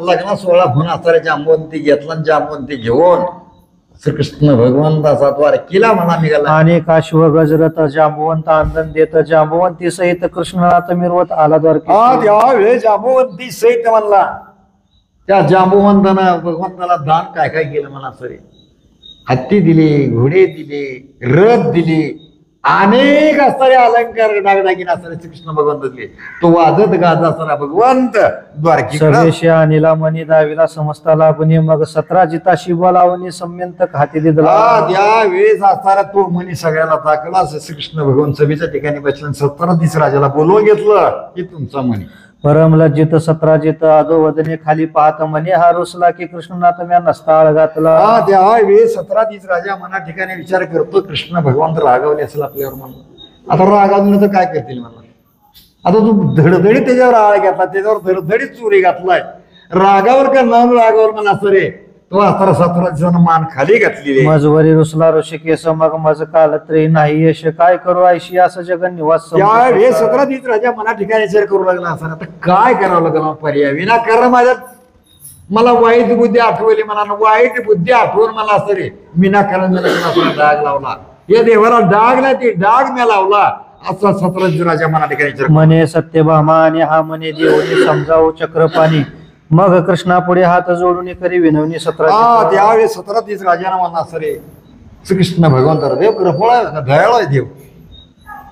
लग्ना 16 होऊन असणारे जांबवंती घेतला, जांबवंती घेऊन श्रीकृष्ण भगवंताचा द्वार किला म्हणा निघाला. अनेक अश्व गजरत जांबवंत अंधन देत जांबवंती सहित कृष्णात मिरवत आला द्वारकी. यावेळेस जांबवंती सहित म्हणला त्या जांबवंतानं भगवंताला दान काय काय केलं म्हणा सरे. हत्ती दिली, घोडे दिले, रथ दिले, अनेक असणारे अलंकार डागडागिने असणारे श्रीकृष्ण भगवंत दिले. तो वाजत गाजत असणारा भगवंत द्वारकी सवेश अनिला मनी दाविला समजता लागुनी मग 17 जिता शिवा लावणी सम्यंतक हाती दिदला. त्या वेळेस असणारा तो मनी सगळ्याला दाखला. श्रीकृष्ण भगवान सभेच्या ठिकाणी बसल्या 17 दिस राजाला बोलवून घेतलं की तुमचा मनी. परम लज्जित 17 जित अधोवदने खाली पाहत म्हणे हा रुसला की कृष्णनाथ म्या नसताळ घातला. त्या वेळेस 17 दिस राजा मना ठिकाणी विचार करतो कृष्ण भगवान रागावले असेल आपल्यावर म्हणून. आता रागावून तर काय करतील म्हणून. आता तू धडधडी त्याच्यावर आळ घातला, त्याच्यावर धडधडीत चोरी घातलाय. रागावर का न रागावर म्हणा सरे तो असताना 17 दिवसानं मान खाली घातलेली. मजवरी रुसला ऋषिकेश मग मज कालत्री नाही यश काय करू ऐशी असं जगन निवास. त्यावेळेस 17 दिवस राजा मना ठिकाणी विचार करू लागला असं आता काय करावं लागलं पर्याय विनाकारण माझ्यात मला वाईट बुद्धी आठवली. मला वाईट बुद्धी आठवून मला असं रे विनाकारण डाग लावला. या देवाला डाग नाही ते डाग मी लावला असा 17 दिवस राजा मना ठिकाणी विचार म्हणे सत्यभामा आणि हा म्हणे देवनी समजावू चक्रपाणी मग कृष्णा पुढे हात जोडून करी विनवणी. 17 त्यावेळेस 17 दिवस राजाना म्हणा सरे श्रीकृष्ण भगवंत देव कृपळ दयाळू आहे देव.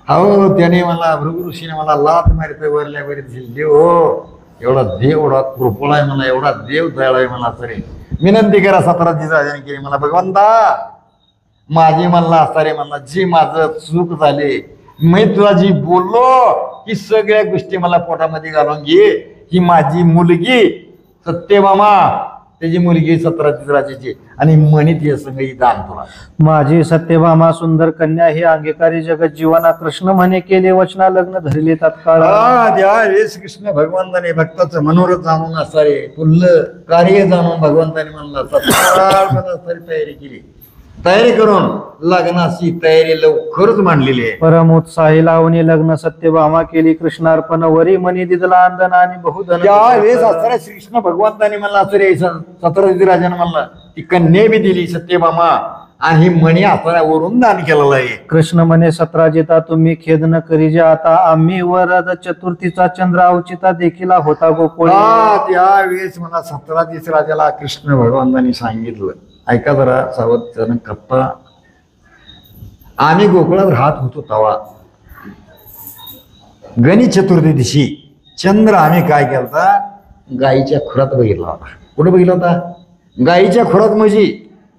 हो त्याने मला भृगु ऋषीने मला लात मारित वरल्या वरीत देव हो एवढा देव एवढा कृपळ आहे मला, एवढा देव दयाळू आहे मला सरे. विनंती करा 17 दिवस राजाने केली मला भगवंता माझी म्हणला असता रे म्हणला जी माझं चूक झाली मी तुला जी बोललो की सगळ्या गोष्टी मला पोटामध्ये घालून घे. ही माझी मुलगी सत्यभामा त्याची मुलगी 17 दिवस राजाची आणि म्हणित हे सगळी दान तुला. माझी सत्यभामा सुंदर कन्या ही अंगीकारी जगत जीवना कृष्ण म्हणे केले वचना लग्न धरले तात्काळ. त्यावेळेस कृष्ण भगवंताने भक्ताचं मनोरथ जाणून असणारे पुल्ल कार्य जाणून भगवंताने म्हणला तत्काळ तयारी केली. तयारी करून लग्नाची तयारी लवकरच मांडलेली आहे. परम उत्साही लावणी लग्न सत्यभामा केली कृष्णार्पण वरी मनी दिदला अंदन आणि बहुधन. त्यावेळेस असणाऱ्या श्रीकृष्ण भगवंताने म्हणला असं रे 17 दिवस राजाने म्हणला ती कन्या बी दिली सत्यभामा आणि ही मणी असणाऱ्या वरून दान केलेलं आहे. कृष्ण म्हणे 17 जिता तुम्ही खेद न करी जे आता आम्ही वरद चतुर्थीचा चंद्र अवचिता देखील होता गोकुळ. त्यावेळेस मला 17 दिवस राजाला कृष्ण भगवंतांनी सांगितलं ऐका जरा सावध कप्पा आम्ही गोकुळात राहत होतो तवा गणेश चतुर्थी दिवशी चंद्र आम्ही काय केलता गाईच्या खुरात बघितला होता. कुठे बघितला होता? गाईच्या खुरात म्हणजे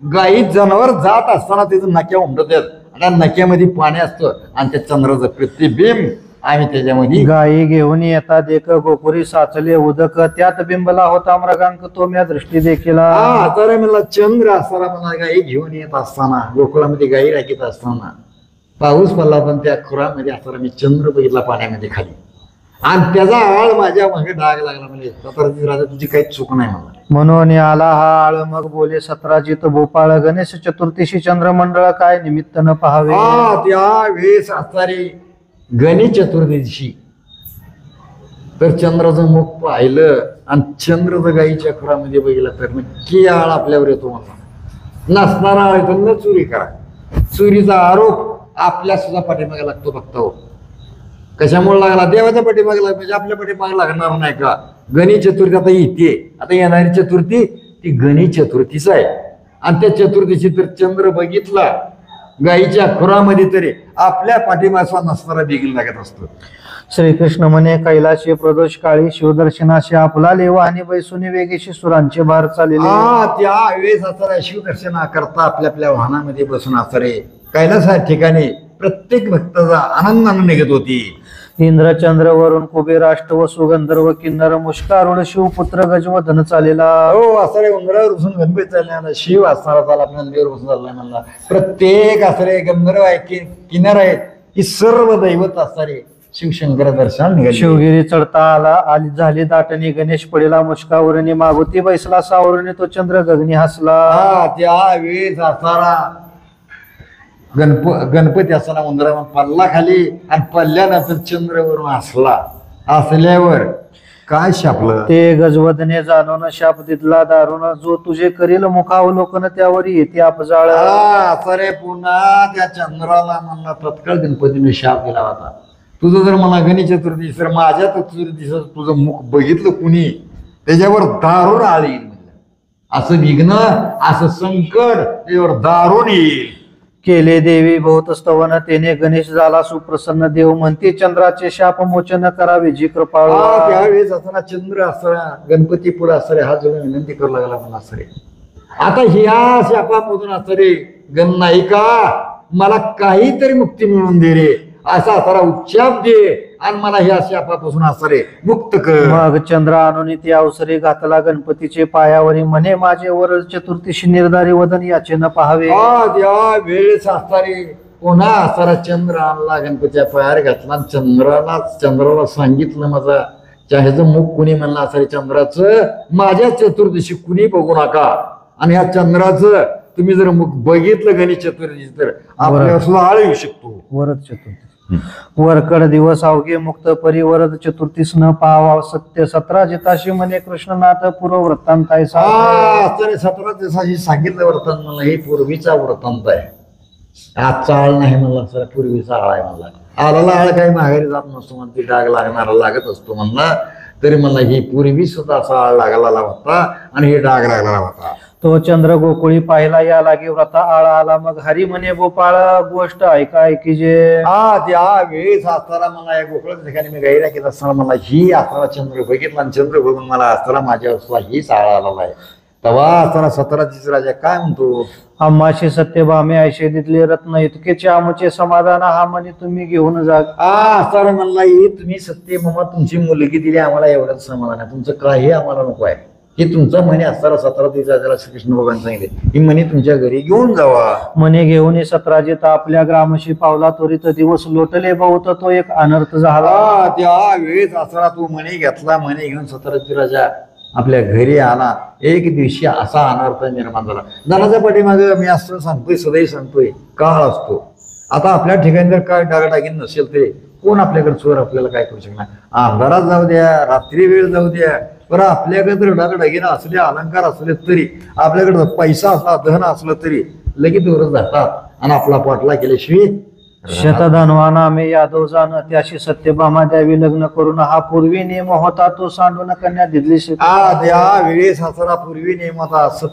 गाई जनावर जात असताना त्याचं नक्या उमटत आणि नक्यामध्ये पाणी असतं आणि त्या चंद्राचं प्रतिबिंब आम्ही त्याच्यामध्ये गायी घेऊन येतात एक गोकुरी साचले उदक त्यात बिंबला होता मृगांक तो म्या दृष्टी देखील हा तर मला चंद्र असताना मला गाई घेऊन येत असताना गोकुळामध्ये गाई राखीत असताना पाऊस पडला पण त्या खुरामध्ये असताना मी चंद्र बघितला पाण्यामध्ये खाली आणि त्याचा आळ माझ्या मागे डाग लागला म्हणजे सतराजी राजा तुझी काही चूक नाही मला म्हणून आला हा आळ मग बोले सतराजित भोपाळ गणेश चतुर्थीशी चंद्रमंडळ काय निमित्त न पाहावे हा त्या वेळेस असणारी गणेश चतुर्थीशी तर चंद्राचं मुख पाहिलं आणि चंद्र जर गाईच्या खुरामध्ये बघितला तर नक्की आळ आपल्यावर येतो मला नसणारा आळ येतो न चोरी करा चोरीचा आरोप आपल्या सुद्धा पाठीमागे लागतो फक्त हो कशामुळे लागला देवाच्या पाठीमागे लागला म्हणजे आपल्या पाठीमागे लागणार नाही का गणेश चतुर्थी आता येते आता येणारी चतुर्थी ती गणेश चतुर्थीच आहे आणि त्या चतुर्थीची तर चंद्र बघितला गाईच्या खुरामध्ये तरी आपल्या पाठीमागचा नसणारा देखील लागत असतो श्रीकृष्ण म्हणे कैलाशी प्रदोष काळी शिवदर्शनाशी आपला लेवा आणि बैसुनी वेगेशी सुरांचे भार चालले हा त्या वेळेस असणाऱ्या शिवदर्शना करता आपल्या आपल्या वाहनामध्ये बसून असणारे कैलास ठिकाणी प्रत्येक भक्ताचा आनंदाने निघत होती इंद्रचंद्र वरून कुबेर अष्टव सुगंधर्व किन्नर मुष्कारुढ शिवपुत्र गजवधन चालेला हो असणारे उंदरावर बसून गणपती चालले शिव असणारा चाल आपल्या नंदीवर बसून चाललाय म्हणला प्रत्येक असणारे गंधर्व आहे किन्नर आहेत ही सर्व दैवत असणारे शिवशंकर दर्शन निघाले शिवगिरी चढता आली झाली दाटणी गणेश पडीला मुष्कावरणी मागुती बैसला सावरणी तो चंद्र गगनी हसला हा त्या वेळेस असणारा गणपती असताना उंदरावर पल्ला खाली आणि पल्ल्यानंतर चंद्रवरून असल्यावर काय शापलं ते गजवदने जाणून शाप दिदला दारुण जो तुझे करील मुखावलोकन त्यावर येते अपजाळ सरे पुन्हा त्या चंद्राला म्हणला तत्काळ गणपतीने शाप दिला होता तुझं जर मला गणेश चतुर्थी तर माझ्या चतुर्थीच तुझं मुख बघितलं कुणी त्याच्यावर दारुण आळ येईल म्हणलं असं विघ्न असं संकट त्याच्यावर दारुण येईल केले देवी बहुत स्तवन तेने गणेश झाला सुप्रसन्न देव म्हणते चंद्राचे शाप मोचन करावे जी कृपाळू त्यावेळेस असताना चंद्र असताना गणपती पुढे असणारे हात जोडून विनंती करू लागला मला असरे आता ह्या शापामधून असरे गण नाही का मला काहीतरी मुक्ती मिळवून दे रे असा सारा उच्चाप दे आणि मला ह्या शापापासून असरे मुक्त कर मग चंद्र आणून ती अवसरी घातला गणपतीचे पायावरी म्हणे माझे वर चतुर्थीशी निर्धारी वदन याचे न पाहावे त्या वेळेस असणारे पुन्हा असणारा चंद्र आणला गणपतीच्या पायावर घातला चंद्राला सांगितलं माझा ह्याचं मुख कुणी म्हणलं असणारे चंद्राचं माझ्या चतुर्दशी कुणी बघू नका आणि ह्या चंद्राचं तुम्ही जर मुख बघितलं गणेश चतुर्थी तर आपल्यावर सुद्धा आळ येऊ शकतो वरद चतुर्थी वरकड दिवस अवघे मुक्त परी वरद चतुर्थीस न पाहावा सत्य 17 जिताशी म्हणे कृष्णनाथ पूर्व वृत्तांत आहे 17 दिवसाची सांगितलं वृत्तांत मला हे पूर्वीचा वृत्तांत आहे आजचा आळ नाही म्हणला सर पूर्वीचा आळ आहे म्हणला आळाला आळ काही माघारी जात नसतो म्हणून ती डाग लागणारा लागत असतो म्हणला तरी मला ही पूर्वी सुद्धा असा आळ लागलेला होता आणि हे डाग लागलेला होता तो चंद्र गोकुळी पाहिला या लागे व्रता आळ आला मग हरी म्हणे गोपाळ गोष्ट ऐका ऐकी जे त्या वेळेस असताना मला या गोकुळाच्या ठिकाणी मी गाई राखीत असताना मला ही असताना चंद्र बघितला आणि चंद्र बघून मला असताना माझ्या हीच आळ आलेला आहे तेव्हा असताना 17 राजा काय म्हणतो आम्हाशी सत्यभामे ऐशे दिले रत्न इतकेचे आमचे समाधान हा म्हणे तुम्ही घेऊन जा असताना म्हणला ही तुम्ही सत्य मामा तुमची मुलगी दिली आम्हाला एवढंच समाधान आहे तुमचं काही आम्हाला नको आहे हे तुमचं म्हणे असताना 17 राजाला श्रीकृष्ण भगवान सांगितले ही म्हणे तुमच्या घरी घेऊन जावा म्हणे घेऊन 17 आपल्या ग्रामशी पावला त्वरित दिवस लोटले बहुत तो एक अनर्थ झाला त्या वेळेस असताना तू म्हणे घेतला म्हणे घेऊन 17 राजा आपल्या घरी आला एक दिवशी असा अनर्थ निर्माण झाला जनाच्या पाठीमागे मी असं सांगतोय सदैव सांगतोय काळ असतो आता आपल्या ठिकाणी जर काय डागडागीन नसेल ते कोण आपल्याकडे चोर आपल्याला काय करू शकणार अंधारात जाऊ द्या रात्री वेळ जाऊ द्या बरं आपल्याकडे जर डागडागीन असले अलंकार असले तरी आपल्याकडे पैसा असला धन असलं तरी लगेच दूरच जातात आणि आपला पाटला केल्याशिवाय शतधनवा नामे यादव जाण त्याशी सत्यभामा द्यावी लग्न करून हा पूर्वी नियम होता तो सांडून कन्या दिली त्या वेळेस असरा पूर्वी नियम होता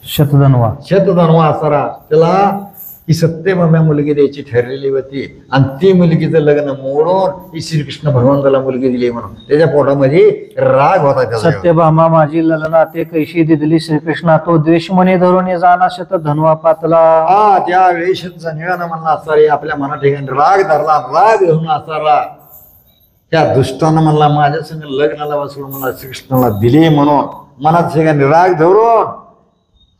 शतधनवा असरा त्याला ही सत्यभाम्या मुलगी द्यायची ठरलेली होती आणि ती मुलगीचं लग्न मोडून ही श्रीकृष्ण भगवंताला मुलगी दिली म्हणून त्याच्या पोटामध्ये राग होता त्याचा. सत्यभामा माझी ललना ते कैशी दिदली श्रीकृष्णा तो द्वेष म्हणे धरून जाना शत धनवा पातला. हा त्यावेळी निळानं म्हणला असारे आपल्या मना ठिकाणी राग धरला, राग घेऊन असारा त्या दुष्टानं म्हणला माझ्या संग लग्नाला बसवून मला श्रीकृष्णाला दिली म्हणून मनात ठिकाणी राग धरून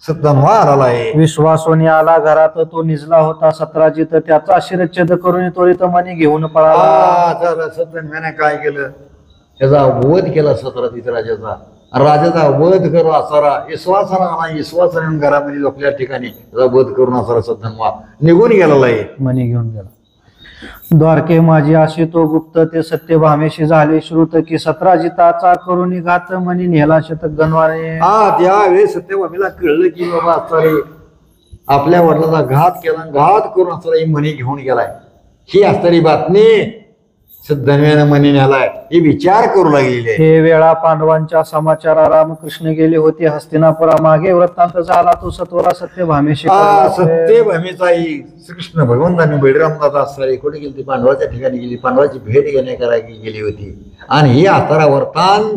सत्तनवा आला आहे. विश्वासोनी आला घरात तो निजला होता सत्राजित त्याचा शिरच्छेद करून त्वरित मनी घेऊन पळाला. सत्यन्याने काय केलं त्याचा वध केला सत्राजित राजाचा. राजाचा वध करू असारा विश्वासाने घरामध्ये झोपल्या ठिकाणी त्याचा वध करून असारा सत्तनवा निघून गेलेला आहे. मनी घेऊन गेला. द्वारके माझी अशी तो गुप्त ते सत्यभामेशी झाले श्रुत की सत्राजिताचा करून घात मनी नेला शतक गणवाने. हा त्यावेळेस सत्यभामेला कळलं की बाबा असारे आपल्या वडिलाचा घात केला, घात करून असारा ही मनी घेऊन गेलाय. ही असणारी बातमी सद्धन्यानं मनी नेलाय ही विचार करू लागलेली आहे. हे वेळा पांडवांच्या समाचारा रामकृष्ण गेले होते हस्तिनापुरा मागे वृत्तांत झाला तो सत्वरा सत्यभामेशी. सत्यभामेचाही श्रीकृष्ण भगवंतांनी बळीरामदादा असणारी कुठे गेली ती पांडवाच्या ठिकाणी गेली, पांडवाची भेट घेण्याकरता गेली होती आणि ही आतारा वर्तान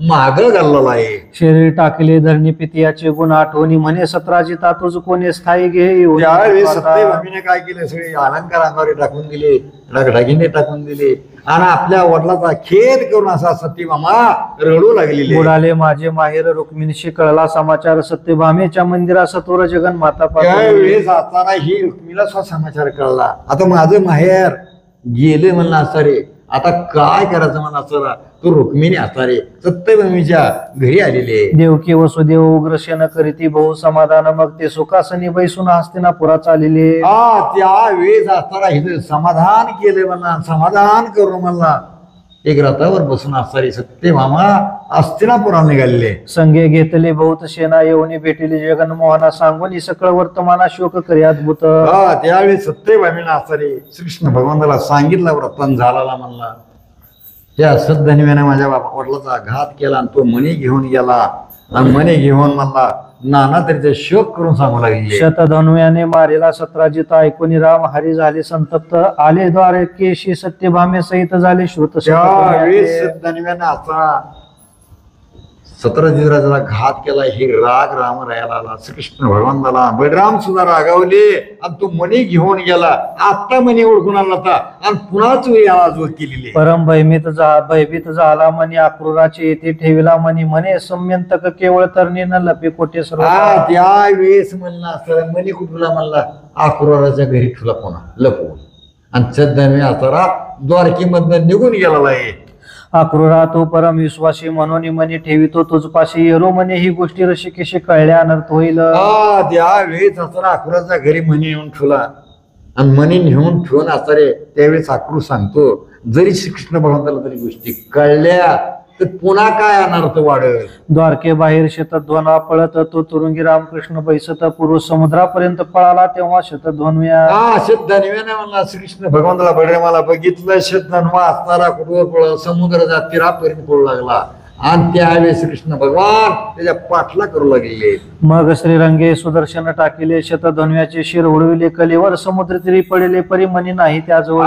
माग घाललेला आहे. शरीर टाकले धरणी पितियाचे गुण आठवणी म्हणे सत्राजिता तुझ कोणी स्थायी घे. त्यावेळेस सत्यभामेने काय केले सगळे अलंकार अंगावर टाकून दिले, दागिने टाकून दिले आणि आपल्या वडिलाचा खेद करून असा सत्यभामा रडू लागलेली. बुडाले माझे माहेर रुक्मिणीशी कळला समाचार सत्यभामेच्या मंदिरा सत्वर जगन माता. त्यावेळेस असताना ही रुक्मिणीला समाचार कळला आता माझं माहेर गेले म्हणलं असारे आता काय करायचं म्हणलं असताना तो रुक्मिणी असारे सत्यभामेच्या घरी आलेले. देवकी वसुदेव उग्रसेन करीती बहु समाधान मग ते सुखासनी बैसून हस्तिनापुरा चालले. त्यावेळेस असताना हिचं समाधान केले म्हणला, समाधान करून म्हणला एक रथावर बसून असणारी सत्यभामा हस्तिनापुराला निघालेले. संगे घेतले बहुत सेना येऊन भेटले जगनमोहना सांगून सकळ वर्तमाना शोक करी अद्भुत. त्यावेळी सत्यभामेला असणारी श्रीकृष्ण भगवंताला सांगितलं व्रतन झाला म्हणला त्या सद्धन्याने माझ्या वडिलाचा घात केला आणि तो मणी घेऊन गेला आणि मणी घेऊन म्हणला नाना तरीचे शोक करून सांगू लागले. शतधनुयाने मारेला सत्राजित ऐकून राम हरी झाले संतप्त आले द्वारकेशी सत्यभामे सहित झाले श्रुत. सद्धन्याने असा सत्राजितराजाला घात केला ही राग राम रायाला आला. श्रीकृष्ण भगवंताला बळीराम सुद्धा रागावले आणि तो मणी घेऊन गेला. आता मणी ओळखून आला होता आणि पुन्हाच याला जोड केलेली. परम भयभीत झाला मनी अक्रूराचे येथे ठेविला मनी म्हणे सम्यंतक केवळ तरणीनं लपे कोटे सर्व. त्यावेळेस म्हणला असं मणी कुठला म्हणला अक्रूराच्या घरी ठेवला पुन्हा लपवून आणि सद्धन्वे असारा द्वारकीमधनं निघून गेलेला आहे. अक्रूरा तो परम विश्वासी म्हणून मनी ठेवितो तुझपाशी येरो म्हणे ही गोष्टी ऋषिकेशी कळल्या अनर्थ होईल. त्यावेळेस असताना अक्रूराच्या घरी मणी येऊन ठेवला आणि मणी नेऊन ठेवून असणारे त्यावेळेस अक्रूर सांगतो जरी श्रीकृष्ण भगवंताला तरी गोष्टी कळल्या तर पुन्हा काय अनर्थ वाढल. द्वारके बाहेर शतध्वना पळत तो तुरुंगी रामकृष्ण बैसत पुरुष समुद्रापर्यंत पळाला तेव्हा शतध्वन्या. शतधन्व्याने म्हणला श्रीकृष्ण भगवंताला बळीरामाला बघितलं शतधन्वा असणारा कुठवर पळ समुद्राच्या तीरापर्यंत पळू लागला आणि त्यावेळेस कृष्ण भगवान त्याच्या पाठला करू लागले. मग श्रीरंगे सुदर्शन टाकिले शतधन्व्याचे शिर उडविले कलेवर समुद्र तीरी पडले परी मनी नाही त्याजवळ.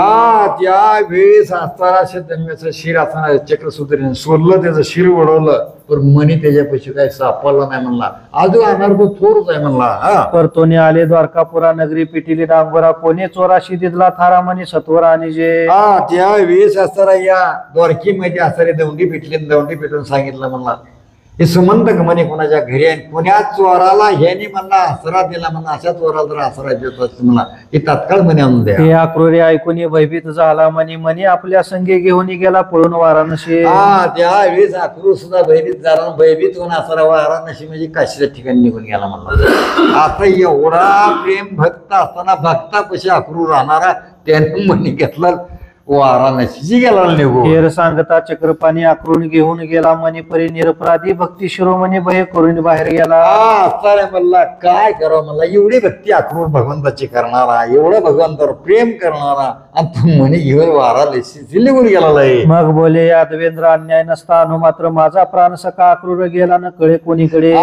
त्यावेळेस असताना शतधन्व्याचं शिर असताना चक्र सुदर्शन सोडलं त्याचं शिर उडवलं पण मनी त्याच्यापाशी काही सापडला नाही म्हणला अजून अनर्थ थोरच आहे म्हणला. परतोने आले द्वारकापुरा नगरी पिटिली डांगोरा कोणी चोराशी दिदला थारा मनी सत्वर आणि जे. त्यावेळेस असताना या द्वारकीमध्ये असणारे दौंडी पेटून सांगितलं म्हणला हे सुमंतक म्हणे कोणाच्या घरी आहे कोण्या चोराला ह्याने म्हणला आसरा दिला म्हणला अशा चोराला जर आसरा देत असतो म्हणला हे तात्काळ म्हणे आणून द्या. हे अक्रूरे ऐकून भयभीत झाला म्हणे आपल्या संगे घेऊन गेला पळून वाराणसी. त्यावेळेस अक्रूर सुद्धा भयभीत झाला भयभीत होऊन आसरा वाराणसी म्हणजे काशीच्या ठिकाणी निघून गेला म्हणला. आता एवढा प्रेम भक्त असताना भक्तापाशी अक्रूर राहणारा त्याने म्हणे घेतला वाराणसीची गेला निघून. हेर सांगता चक्रपाणी आकरून घेऊन गेला मणिपरी निरपराधी भक्ती शिरोमणी भय करून बाहेर गेला. असताना म्हणला काय करावं, म्हणला एवढी भक्ती आक्रोश भगवंताची करणारा, एवढं भगवंतावर प्रेम करणारा, आणि तू म्हणे घेऊन वाराणसी निघून गेला. मग बोले यादवेंद्र अन्याय नसता अनु मात्र माझा प्राण सका आक्रूर गेला न कळे कोणीकडे.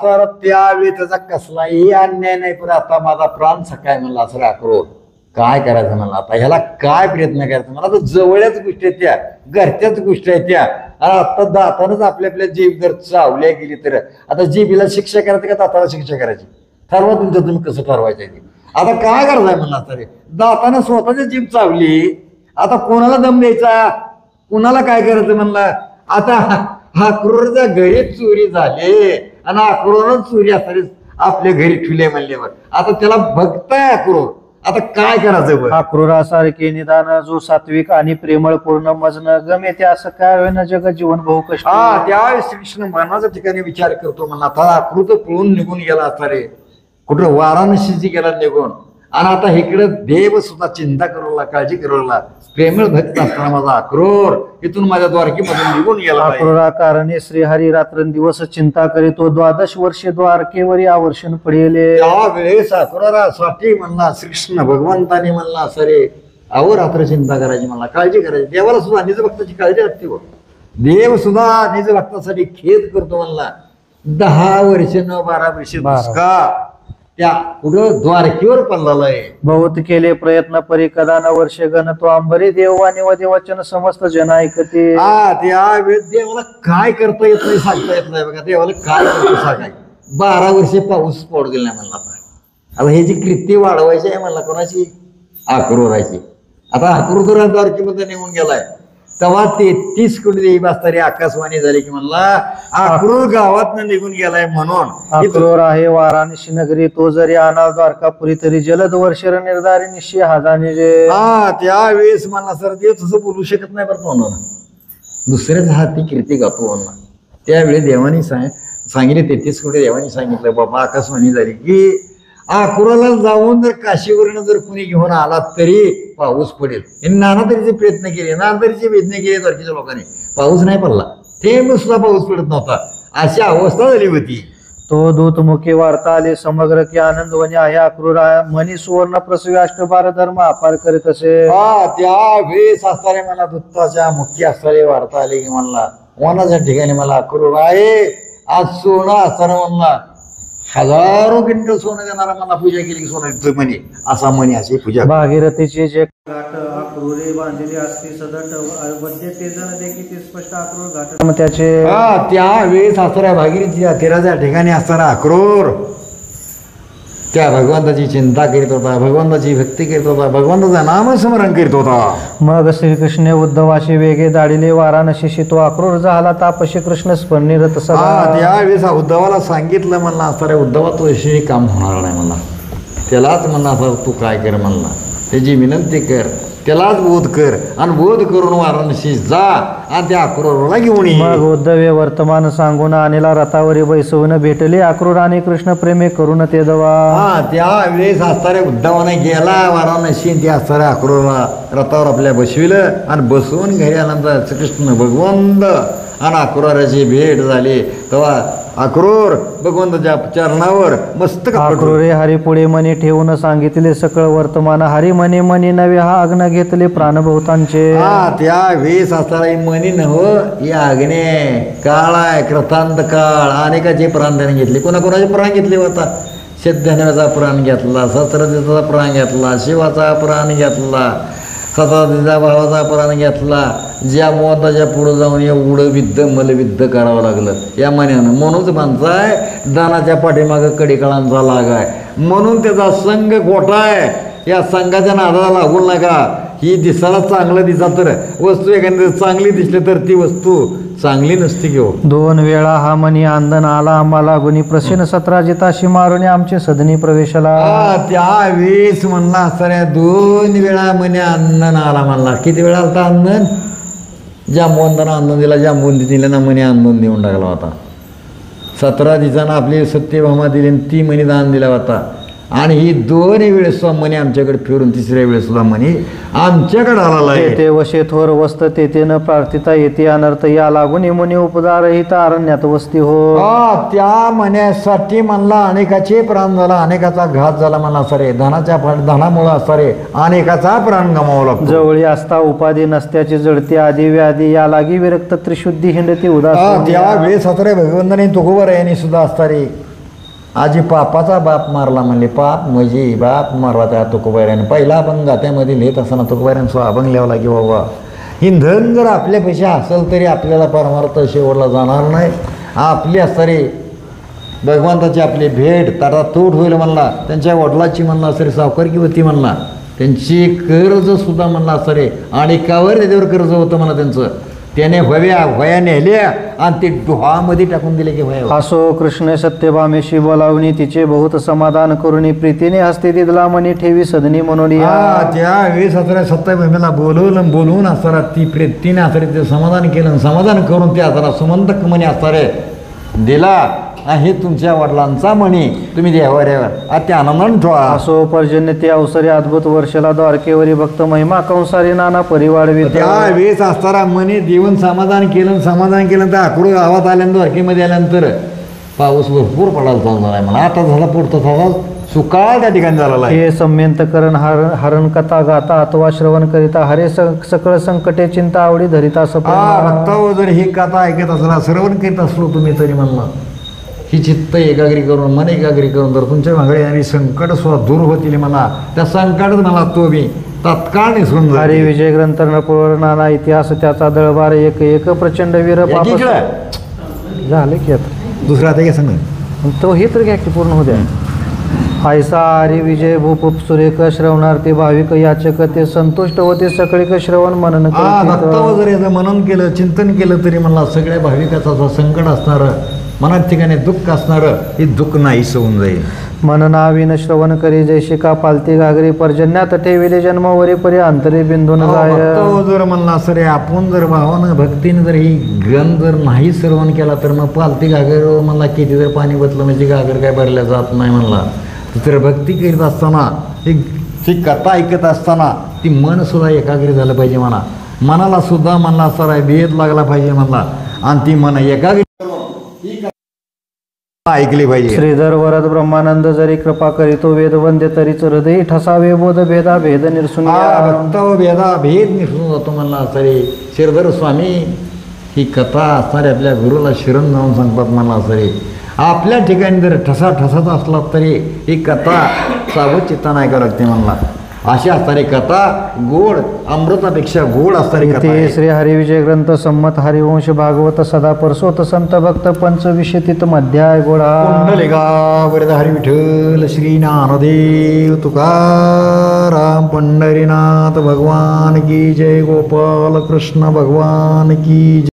तर त्यावेळी त्याचा कसलाही अन्याय नाही, पण आता माझा प्राण सकाय म्हणला असं आक्रोश. काय करायचं मला आता, ह्याला काय प्रयत्न करायचा, मला तर जवळच गोष्टी आहेत त्या, घरच्याच गोष्टी आहेत त्या. आणि आता दातानच आपल्या आपल्या जीभ जर चावल्या गेली तर आता जीभीला शिक्षा करायची का दाताला शिक्षा करायची, ठरवा तुमचं, तुम्ही कसं ठरवायचं आहे. आता काय करायचंय म्हणला तरी, दातानं स्वतःची जीभ चावली, आता कोणाला दम द्यायचा, कुणाला काय करायचं म्हणला. आता आक्रूरच्या घरी चोरी झाले आणि आक्रूरच चोरी असताना आपल्या घरी ठुले म्हणल्यावर आता त्याला बघताय आक्रूर, आता काय करायचं. आक्रूरासारखे निदान जो सात्विक आणि प्रेमळ पूर्ण मजन गमे ते असं काय होईना जग जीवन बहु कष्ट. त्यावेळेस श्रीकृष्ण मरणाच्या ठिकाणी विचार करतो म्हणला, आता आक्रूर पळून निघून गेला असता रे, कुठं वाराणसीची गेला निघून. आणि आता इकडे देव सुद्धा चिंता करू लागला, काळजी करू लागला. प्रेमळ भक्त असताना माझा आक्रोर इथून माझ्या द्वारकेमधून निघून गेला. आक्रोरा कारणे श्रीहरी रात्रंदिवस चिंता करीतो 12 वर्षे द्वारकेवरी आवर्षण पडेले. त्यावेळेस आक्रोरासाठी म्हणला श्रीकृष्ण भगवंताने म्हणला सरे अहो रात्र चिंता करायची, म्हणला काळजी करायची. देवाला सुद्धा निज भक्ताची काळजी असते हो, देव सुद्धा निज भक्तासाठी खेद करतो म्हणला. 10 वर्ष न 12 वर्षे दुष्काळ त्या कुठं द्वारकेवर पडलेला आहे. बहुत केले प्रयत्न परी कदा न वर्ष गण तो अंबरी देवानी व देवचन समस्त जन ऐकते. त्यावेळेस देवाला काय करता येत नाही, सांगता येत नाही बघा, देवाला काय करतो सांगाय. 12 वर्षे पाऊस पडू दिला नाही म्हणला. आता हे जी कृती वाढवायची आहे म्हणला कोणाची, आक्रोराची. आता आक्रोर द्वारकेमध्ये निघून गेलाय, तेव्हा 33 कोटी देवी बास्तारी आकाशवाणी झाली की म्हणला आक्रूर गावात निघून गेलाय म्हणून. आक्रूर आहे वाराणसी नगरी तो जरी आणाल द्वारकापुरी तरी जलद वर्षर निर्धारी निश्चय हाजाने जे. त्यावेळेस म्हणला सर देव तसं बोलू शकत नाही बरं म्हणून, दुसऱ्याच हाती कीर्ती गातो म्हणला. त्यावेळी देवानी सांगितले 33 कोटी देवानी सांगितलं बाबा आकाशवाणी झाली की आक्रूरला जाऊन जर काशीवरून जर कुणी घेऊन आला तरी पाऊस पडेल. यांनी नाना तऱ्हेचे प्रयत्न केले, नाना तऱ्हेचे वेदने केले द्वारकेच्या लोकांनी, पाऊस नाही पडला. थेंब सुद्धा पाऊस पडत नव्हता, अशी अवस्था झाली होती. तो दूत मुखे वार्ता आले समग्र की आनंद वने आहे आक्रूर मनी सुवर्ण प्रसवी अष्टभार धर्म अपार करीत असे. त्यावेळेस असणारे मला दुत्ताच्या मुख्य असणारे वार्ता आली की म्हणला वनाच्या ठिकाणी मला आक्रूर आहे, आज सोनं असताना म्हणला हजारो क्विंटल सोनं देणारा मला पूजा केली की सोनं म्हणे असा म्हणे अशी पूजा. भागीरथीचे जे घाट आक्रूरे बांधलेले असते सदट वद्य ते जण देखील ते स्पष्ट आक्रूर घाट त्याचे. त्यावेळेस असणाऱ्या भागीरथीच्या तीराच्या ठिकाणी असणारा आक्रूर त्या भगवंताची चिंता करीत होता, भगवंताची भक्ती करीत होता, भगवंताचं नामस्मरण करीत होता. मग श्रीकृष्ण उद्धवाशी वेगे दाडिले वाराणसीशी तो आक्रूर झाला तापशी कृष्ण स्पर्णिरत सदा. त्यावेळेस उद्धवाला सांगितलं म्हणला असणाऱ्या उद्धवा तो अशी काम होणार नाही म्हणला, त्यालाच म्हणला असं तू काय कर म्हणला, त्याची विनंती कर, त्यालाच बोध कर आणि बोध करून वाराणसी जा आणि त्या आक्रूरला घेऊन ये. मग उद्धवे वर्तमान सांगून आणला रथावरी बैसवून भेटले आक्रूर आणि कृष्ण प्रेमे करून ते दवा. त्यावेळेस असणाऱ्या उद्धवाने गेला वाराणसी, त्या असणाऱ्या आक्रूरला रथावर आपल्या बसविलं आणि बसवून घरी आल्यानंतर श्रीकृष्ण भगवंत आणि आक्रूराची भेट झाली. तेव्हा आक्रूर भगवंताच्या चरणावर मस्तक आक्रूरे हरी पुढे मनी ठेवून सांगितले सकळ वर्तमान हरी मनी मनी नवे हा आग्न घेतले प्राणभूतांचे. त्यावेळेस असणारा मनी नव ही आग्ने काळ आहे, कृतांत काळ, अनेकाचे प्राण त्याने घेतले. कोणाकोणाचे प्राण घेतले होता, सिद्धन्याचा प्राण घेतला, सहस्रदेवाचा प्राण घेतला, शिवाचा प्राण घेतला, सतादेवीचा भावाचा प्राण घेतला. ज्या मोताच्या पुढे जाऊन एवढं विद्ध मलविद्ध करावं लागलं या मनानं. म्हणूनच म्हणताय दानाच्या पाठीमागं कडिकाळांचा लाग आहे, म्हणून त्याचा संघ खोटा आहे. या संघाच्या नादाला लागू नका. ही दिसायला चांगलं दिसा तर वस्तू एखादी चांगली दिसली तर ती वस्तू चांगली नसते घेऊ. 2 वेळा हा मनी आंदन आला आम्हाला गुणी प्रसेन 17 जिताशी मारून आमचे सदनी प्रवेशाला. त्यावेळेस म्हणला असताना 2 वेळा मनी आंदन आला म्हणला. किती वेळा आलता आंदन? जांबवंतानं आंदोलन दिला, जांबवंती दिल्यानं मनी आंदोलन देऊन टाकला होता. 17 दिवसानं आपली सत्यभामा दिली, ती मनी दान दिला होता. आणि ही दोन्ही वेळेस सुद्धा म्हणे आमच्याकडे फिरून तिसऱ्या वेळेस सुद्धा म्हणे आमच्याकडे आलेला आहे. तेथे वशे थोर वस्त तेथे न प्रार्थिता येते अनर्थ या लागून मुनी उपदार हित अरण्यात वस्ती हो. त्या म्हणण्यासाठी म्हणला अनेकाचे प्राण झाला, अनेकाचा घात झाला म्हणला सरे, धनामुळे असरे अनेकाचा प्राण गमावला लागतो. जवळी असता उपाधी नसत्याची जडती आधी व्याधी या लागी विरक्त त्रिशुद्धी हिंडती उदास. त्या वेळेस असरे भगवंताने तुकोबर यांनी सुद्धा असतारे आजी पापाचा बाप मारला म्हणले, पाप म्हणजे बाप मारला त्या तुकोबाऱ्याने. पहिला अभंग गात्यामध्ये लिहित असताना तुकोबाऱ्याने स्व अभंग लिहावला की बाबा इंधन जर आपल्या पैसे असेल तरी आपल्याला परमार्थ शेवटला जाणार नाही. आपली असणारी भगवंताची आपली भेट तारा तोड होईल म्हणला, त्यांच्या वडिलाची म्हणला सरे सावकारकी होती म्हणला, त्यांची कर्ज सुद्धा म्हणला सरे आणि कावर त्याच्यावर कर्ज होतं म्हणा त्यांचं, त्याने भया नेल्या आणि ते डोहामध्ये टाकून दिले की भया. असो कृष्ण सत्यभामेशी बोलावणी तिचे बहुत समाधान करून प्रीतीने हस्ते दिदला मनी ठेवी सदनी म्हणून. त्या वेळेस असणाऱ्या सत्यभामेला बोलवून असताना ती प्रीतीने असणारे ते समाधान केलं, समाधान करून ते असताना सुमंतक म्हणे असणारे दिला हे तुमच्या वडिलांचा म्हणी तुम्ही देवाऱ्यावर त्या आनंदाने ठेवा. असो पर्जन्य ते अवसरे अद्भुत वर्षाला द्वारकेवरी भक्त महिमा कंसारी नाना परिवार. त्या वेळेस असताना म्हणे देऊन समाधान केलं तर आकडू गावात आल्यानंतर द्वारकेमध्ये आल्यानंतर पाऊस भरपूर पडायला चालू झाला मला. आता झाला पुढचा झाला सुकाळ त्या ठिकाणी झालेला आहे. हे संयंतकरण हरण कथा गाता अथवा श्रवण करिता हरे सकळ संकटे चिंता आवडी धरिता भक्तावर जर ही कथा ऐकत असला श्रवण करीत असलो तुम्ही तरी म्हणला ही चित्त एकाग्री करून मन एकाग्री करून जर तुमच्या मागे आणि संकट सुद्धा दूर होतील मला, त्या संकटात मला तो मी तत्काळ निसरून जाईल. हरी विजय ग्रंथ नाना इतिहास त्याचा दळबार एक एक प्रचंड वीर पाप झाले की आता दुसरा आता काय सांग तो हे तर घ्या की पूर्ण होत्या. ऐसा हरी विजय भूप सुरेख श्रवणार्थी भाविक याचक ते संतुष्ट होते सकळीक श्रवण मनन. भक्तावर जर याचं मनन केलं चिंतन केलं तरी मला सगळ्या भाविकाचा संकट असणार मनात ठिकाणी दुःख असणारं हे दुःख नाहीस होऊन जाईल. मनना विन श्रवण करी जैशिका पालती घागरी पर्जन्यात ठेविले जन्मवरी परी अंतरी बिंदून जाय. जर म्हणला सर आपण जर भावानं भक्तीने जर ही ग्रंथ जर नाही श्रवण केला तर मग पालती घागर मला किती जर पाणी बतलं म्हणजे घागर काय भरल्या जात नाही म्हणला. तर भक्ती करीत असताना ही कथा ऐकत असताना ती मन सुद्धा एकाग्री झालं पाहिजे म्हणा, मनाला सुद्धा म्हणला सर भेद लागला पाहिजे म्हणला आणि ती मन एकाग्री ऐकली पाहिजे. श्रीधर वरद ब्रह्मानंद जरी कृपा करीतो वेद वंद्य तरीच हृदय ठसावे बोध भेदा भेद निर्सून. भक्त भेदा भेद निसून जातो म्हणला सरे श्रीधर स्वामी ही कथा असणारे आपल्या गुरुला शिरण जाऊन सांगतात म्हणला सरे. आपल्या ठिकाणी जर ठसा ठसाचा असला तरी ही कथा सावध चित्ता नाही का लागते म्हणला. अशी असणारी कथा गोड अमृतापेक्षा गोड असणारी कथा. श्री हरिविजय ग्रंथ संमत हरिवंश भागवत सदा परसोत संत भक्त पंचविशतीत मध्याय गोडा. कुंडलिका वरद हरी विठ्ठल श्री ज्ञानदेव तुकाराम पंढरीनाथ भगवान की जय, गोपाल कृष्ण भगवान की जय.